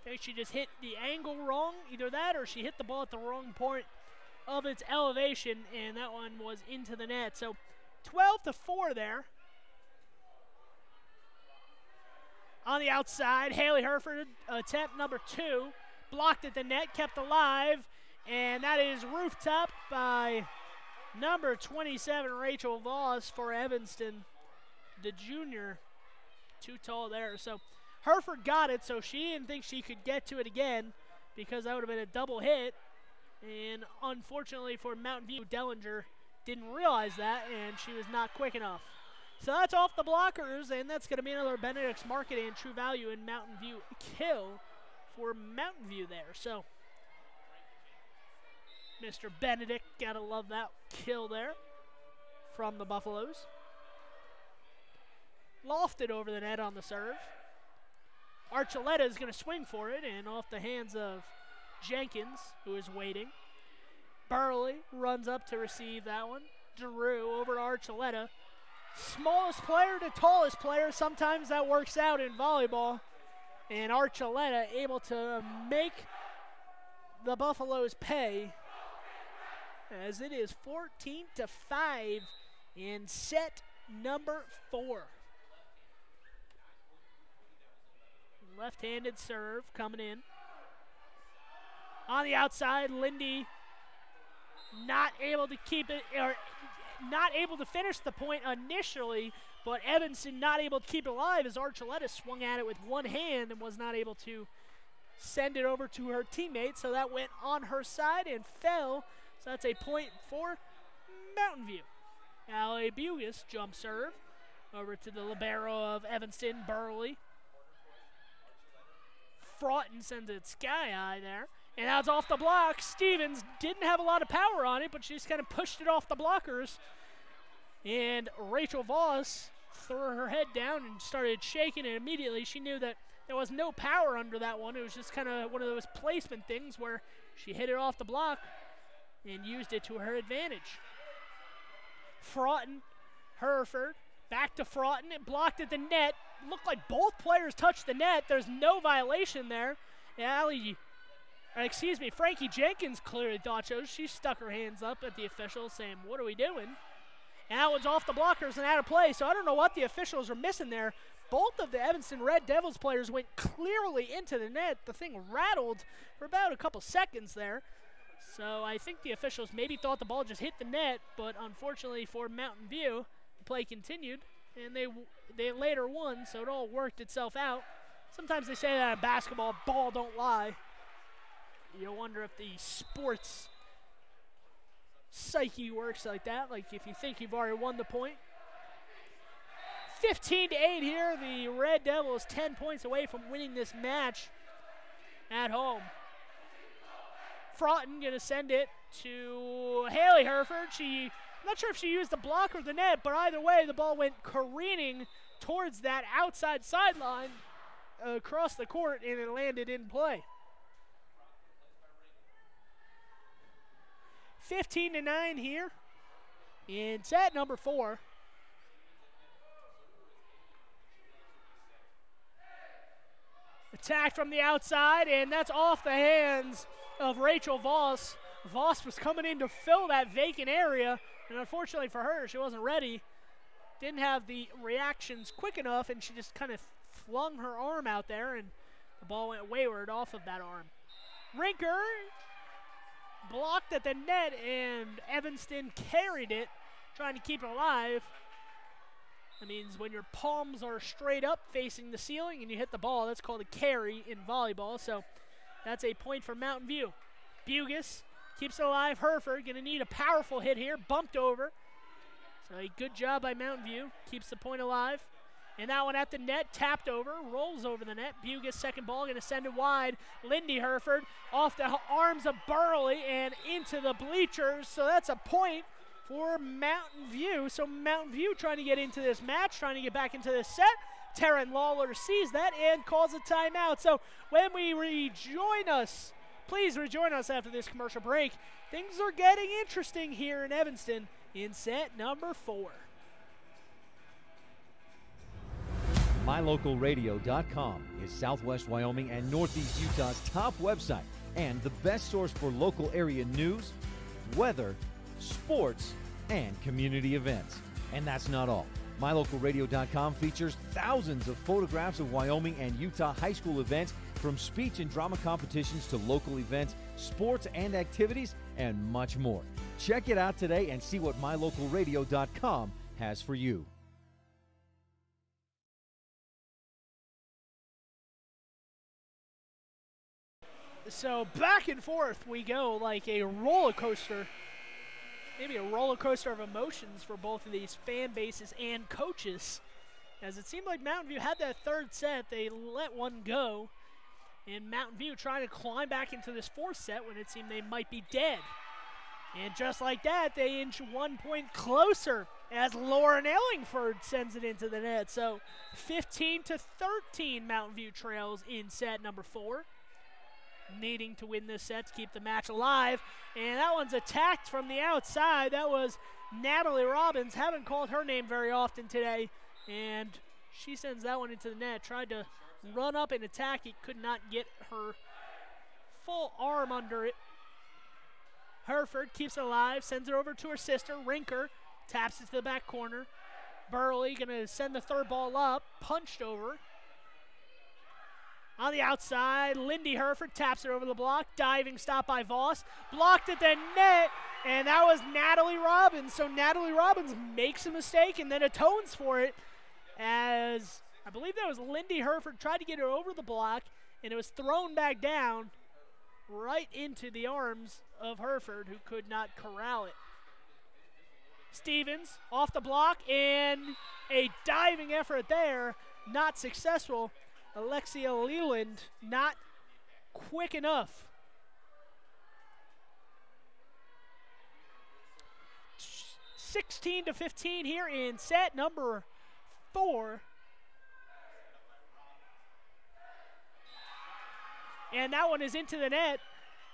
I think she just hit the angle wrong, either that or she hit the ball at the wrong point of its elevation, and that one was into the net. So 12-4 there. On the outside, Haley Herford, attempt number 2, blocked at the net, kept alive, and that is rooftop by number 27, Rachel Voss for Evanston, the junior. Too tall there. So Herford got it, so she didn't think she could get to it again because that would have been a double hit. And unfortunately for Mountain View, Dellinger didn't realize that, and she was not quick enough. So that's off the blockers, and that's going to be another Benedict's Market and True Value in Mountain View kill for Mountain View there. So Mr. Benedict, got to love that kill there from the Buffaloes. Lofted over the net on the serve. Archuleta is going to swing for it, and off the hands of Jenkins, who is waiting. Burley runs up to receive that one. Drew over to Archuleta. Smallest player to tallest player, sometimes that works out in volleyball. And Archuleta able to make the Buffaloes pay, as it is 14-5 in set number 4. Left-handed serve coming in. On the outside, Lindy not able to keep it, or not able to finish the point initially, but Evanston not able to keep it alive as Archuleta swung at it with one hand and was not able to send it over to her teammate. So that went on her side and fell. So that's a point for Mountain View. Allie Bugis jump serve over to the libero of Evanston, Burley. Fraughton sends it sky high there. And that's off the block. Stevens didn't have a lot of power on it, but she just kind of pushed it off the blockers. And Rachel Voss threw her head down and started shaking, and immediately she knew that there was no power under that one. It was just kind of one of those placement things where she hit it off the block and used it to her advantage. Fraughton, Hereford, back to Fraughton. It blocked at the net. Looked like both players touched the net. There's no violation there. Frankie Jenkins clearly thought so. She stuck her hands up at the officials saying, what are we doing? And that one's off the blockers and out of play. So I don't know what the officials are missing there. Both of the Evanston Red Devils players went clearly into the net. The thing rattled for about a couple seconds there. So I think the officials maybe thought the ball just hit the net, but unfortunately for Mountain View, the play continued, and they later won, so it all worked itself out. Sometimes they say that in basketball, ball don't lie. You wonder if the sports psyche works like that, like if you think you've already won the point. 15-8 here. The Red Devils 10 points away from winning this match at home. Fraughton going to send it to Haley Hereford. I'm not sure if she used the block or the net, but either way, the ball went careening towards that outside sideline across the court, and it landed in play. 15-9 here in set number 4. Attack from the outside, and that's off the hands of Rachel Voss. Voss was coming in to fill that vacant area, and unfortunately for her, she wasn't ready. Didn't have the reactions quick enough, and she just kind of flung her arm out there, and the ball went wayward off of that arm. Rinker blocked at the net, and Evanston carried it, trying to keep it alive. That means when your palms are straight up facing the ceiling and you hit the ball, that's called a carry in volleyball. So that's a point for Mountain View. Bugis keeps it alive. Hereford going to need a powerful hit here. Bumped over. So a good job by Mountain View. Keeps the point alive. And that one at the net, tapped over, rolls over the net. Bugis, second ball, going to send it wide. Lindy Hereford off the arms of Burley and into the bleachers. So that's a point for Mountain View. So Mountain View trying to get into this match, trying to get back into this set. Taryn Lawler sees that and calls a timeout. So when we rejoin us, please rejoin us after this commercial break. Things are getting interesting here in Evanston in set number 4. MyLocalRadio.com is Southwest Wyoming and Northeast Utah's top website and the best source for local area news, weather, sports, and community events. And that's not all. MyLocalRadio.com features thousands of photographs of Wyoming and Utah high school events, from speech and drama competitions to local events, sports and activities, and much more. Check it out today and see what MyLocalRadio.com has for you. So back and forth we go like a roller coaster. Maybe a roller coaster of emotions for both of these fan bases and coaches. As it seemed like Mountain View had that third set, they let one go. And Mountain View trying to climb back into this fourth set when it seemed they might be dead. And just like that, they inch 1 point closer as Lauren Ellingford sends it into the net. So 15-13 Mountain View trails in set number 4. Needing to win this set to keep the match alive. And that one's attacked from the outside. That was Natalie Robbins. Haven't called her name very often today. And she sends that one into the net. Tried to run up and attack it. Could not get her full arm under it. Hereford keeps it alive. Sends it over to her sister. Rinker taps it to the back corner. Burley going to send the third ball up. Punched over. On the outside, Lindy Hereford taps it over the block. Diving stop by Voss. Blocked at the net, and that was Natalie Robbins. So Natalie Robbins makes a mistake and then atones for it, as I believe that was Lindy Hereford tried to get her over the block, and it was thrown back down right into the arms of Hereford, who could not corral it. Stevens off the block, and a diving effort there, not successful. Alexia Leland not quick enough. 16-15 here in set number 4. And that one is into the net.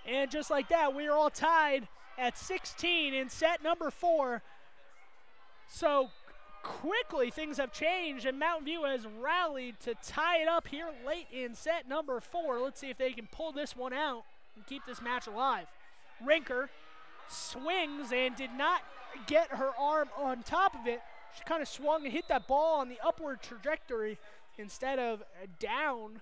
And just like that, we are all tied at 16 in set number 4. So quickly things have changed, and Mountain View has rallied to tie it up here late in set number 4. Let's see if they can pull this one out and keep this match alive. Rinker swings and did not get her arm on top of it. She kind of swung and hit that ball on the upward trajectory instead of down,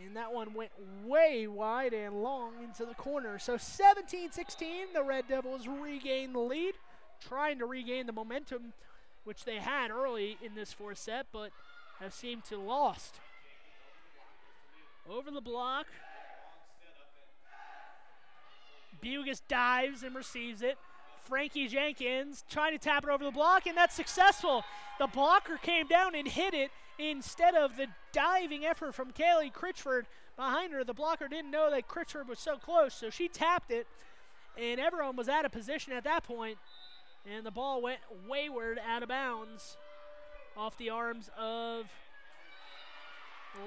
and that one went way wide and long into the corner. So 17-16, the Red Devils regain the lead, trying to regain the momentum which they had early in this 4th set, but have seemed to lost. Over the block. Bugas dives and receives it. Frankie Jenkins trying to tap it over the block, and that's successful. The blocker came down and hit it instead of the diving effort from Kaylee Critchford behind her. The blocker didn't know that Critchford was so close, so she tapped it, and everyone was out of position at that point, and the ball went wayward out of bounds off the arms of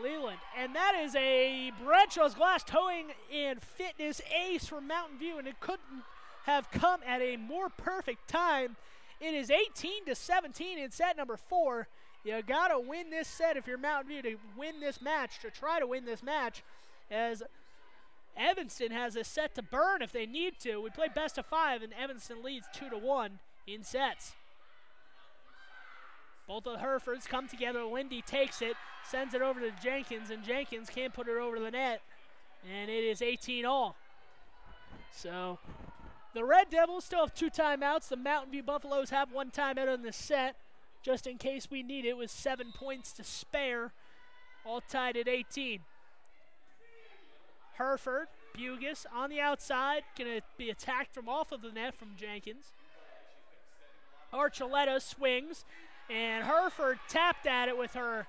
Leland. And that is a Bradshaw's Glass Towing and Fitness ace from Mountain View, and it couldn't have come at a more perfect time. It is 18-17 in set number 4. You gotta win this set if you're Mountain View to win this match, to try to win this match, as Evanston has a set to burn if they need to. We play best of 5, and Evanston leads 2-1 in sets. Both of the Herefords come together. Lindy takes it, sends it over to Jenkins, and Jenkins can't put it over the net, and it is 18-all. So the Red Devils still have 2 timeouts. The Mountain View Buffaloes have 1 timeout in this set, just in case we need it, with 7 points to spare, all tied at 18. Hereford, Bugas on the outside, going to be attacked from off of the net from Jenkins. Archuleta swings, and Hereford tapped at it with her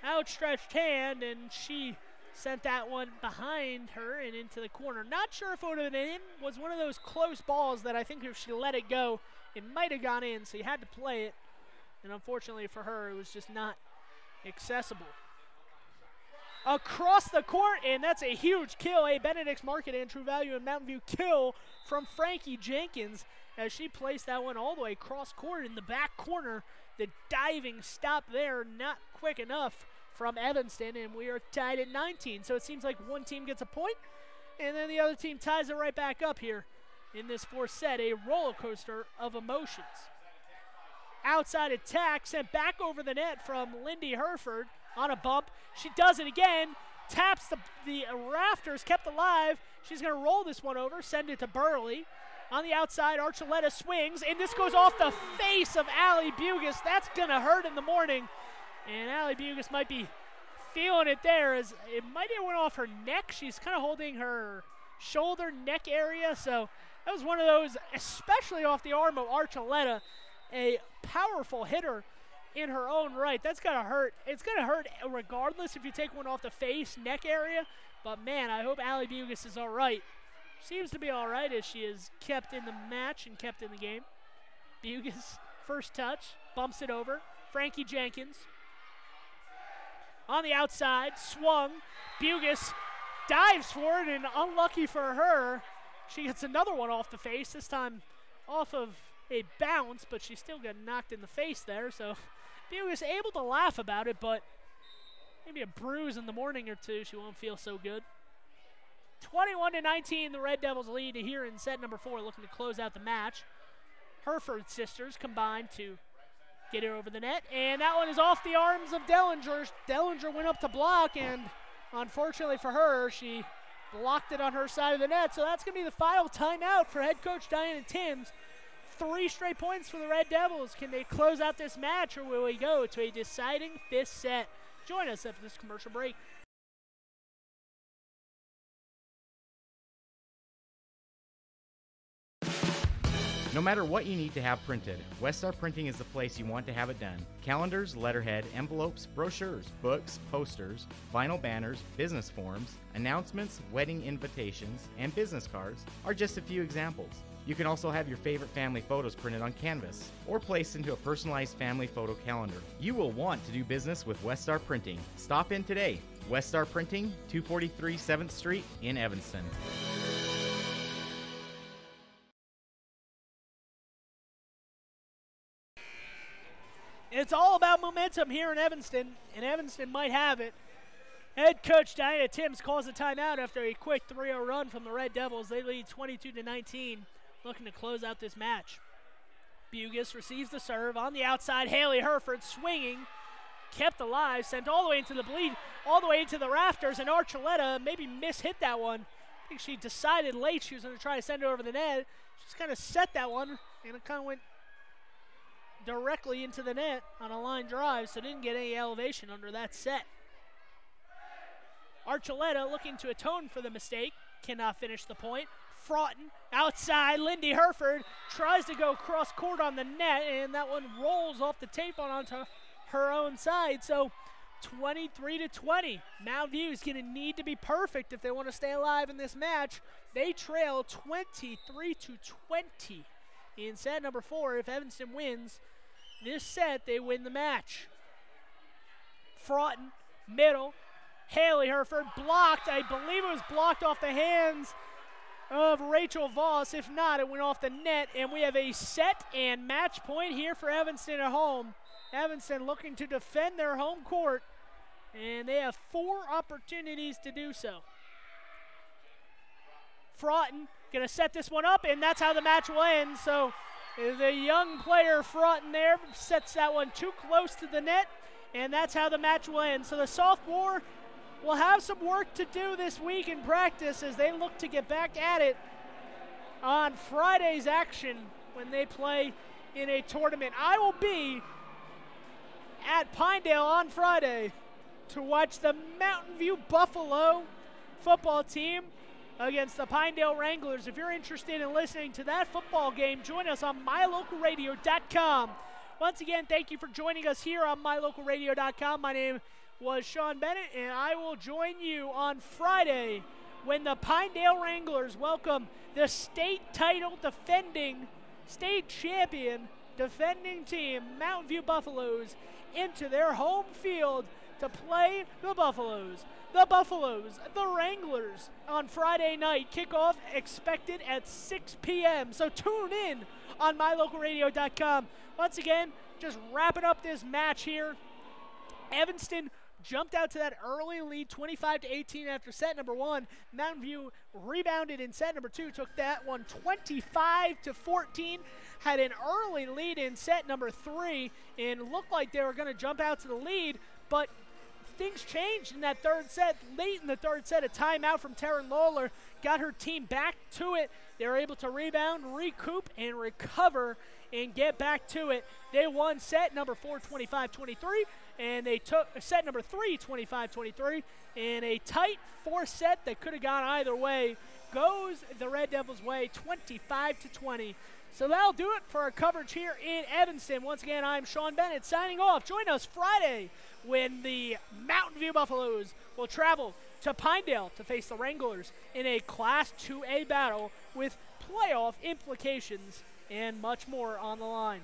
outstretched hand, and she sent that one behind her and into the corner. Not sure if it would have been in. Was one of those close balls that I think if she let it go, it might have gone in, so you had to play it. And unfortunately for her, it was just not accessible. Across the court, and that's a huge kill. A Benedict's Market and True Value and Mountain View kill from Frankie Jenkins as she placed that one all the way across court in the back corner. The diving stop there, not quick enough from Evanston, and we are tied at 19. So it seems like one team gets a point, and then the other team ties it right back up here in this 4th set. A roller coaster of emotions. Outside attack sent back over the net from Lindy Hereford on a bump. She does it again, taps the rafters, kept alive. She's going to roll this one over, send it to Burley. On the outside, Archuleta swings, and this goes off the face of Allie Bugas. That's going to hurt in the morning, and Allie Bugas might be feeling it there, as it might have went off her neck. She's kind of holding her shoulder, neck area, so that was one of those, especially off the arm of Archuleta, a powerful hitter in her own right. That's going to hurt. It's going to hurt regardless if you take one off the face, neck area, but man, I hope Allie Bugas is all right. Seems to be all right as she is kept in the match and kept in the game. Bugas, first touch, bumps it over. Frankie Jenkins on the outside, swung. Bugas dives for it, and unlucky for her, she gets another one off the face, this time off of a bounce, but she still got knocked in the face there. So Bugas able to laugh about it, but maybe a bruise in the morning or two, she won't feel so good. 21-19, the Red Devils lead here in set number 4, looking to close out the match. Hereford sisters combined to get it over the net, and that one is off the arms of Dellinger. Dellinger went up to block, and unfortunately for her, she blocked it on her side of the net. So that's going to be the final timeout for head coach Diana Timms. 3 straight points for the Red Devils. Can they close out this match, or will we go to a deciding 5th set? Join us after this commercial break. No matter what you need to have printed, Westar Printing is the place you want to have it done. Calendars, letterhead, envelopes, brochures, books, posters, vinyl banners, business forms, announcements, wedding invitations, and business cards are just a few examples. You can also have your favorite family photos printed on canvas or placed into a personalized family photo calendar. You will want to do business with Westar Printing. Stop in today. West Star Printing, 243 7th Street in Evanston. It's all about momentum here in Evanston, and Evanston might have it. Head coach Diana Timms calls a timeout after a quick 3-0 run from the Red Devils. They lead 22-19, looking to close out this match. Bugis receives the serve on the outside. Haley Herford swinging, kept alive, sent all the way into the bleed, all the way into the rafters, and Archuleta maybe mishit that one. I think she decided late she was going to try to send it over the net. She just kind of set that one, and it kind of went directly into the net on a line drive, so didn't get any elevation under that set. Archuleta looking to atone for the mistake, cannot finish the point. Fraughton outside, Lindy Herford tries to go cross court on the net, and that one rolls off the tape onto her own side. So 23-20. Mountain View is going to need to be perfect if they want to stay alive in this match. They trail 23-20 in set number 4. If Evanston wins this set, they win the match. Fraughton, middle. Haley Herford blocked. I believe it was blocked off the hands of Rachel Voss. If not, it went off the net, and we have a set and match point here for Evanston at home. Evanston looking to defend their home court, and they have 4 opportunities to do so. Fraughton going to set this one up, and that's how the match will end. So the young player Fraughton there sets that one too close to the net, and that's how the match will end. So the sophomore will have some work to do this week in practice as they look to get back at it on Friday's action when they play in a tournament. I will be at Pinedale on Friday to watch the Mountain View Buffalo football team against the Pinedale Wranglers. If you're interested in listening to that football game, join us on mylocalradio.com. Once again, thank you for joining us here on mylocalradio.com. My name was Sean Bennett, and I will join you on Friday when the Pinedale Wranglers welcome the state title defending, state champion defending team, Mountain View Buffaloes, into their home field to play the Buffaloes. The Buffaloes, the Wranglers, on Friday night. Kickoff expected at 6 p.m. So tune in on mylocalradio.com. Once again, just wrapping up this match here. Evanston jumped out to that early lead, 25-18 after set number 1. Mountain View rebounded in set number 2, took that one 25-14. Had an early lead in set number 3, and looked like they were going to jump out to the lead, but things changed in that third set. Late in the third set, a timeout from Taryn Lawler got her team back to it. They were able to rebound, recoup, and recover and get back to it. They won set number 4, 25-23, and they took set number 3, 25-23, and a tight 4 set that could have gone either way goes the Red Devils' way, 25-20. So that'll do it for our coverage here in Evanston. Once again, I'm Sean Bennett signing off. Join us Friday when the Mountain View Buffaloes will travel to Pinedale to face the Wranglers in a Class 2A battle with playoff implications and much more on the line.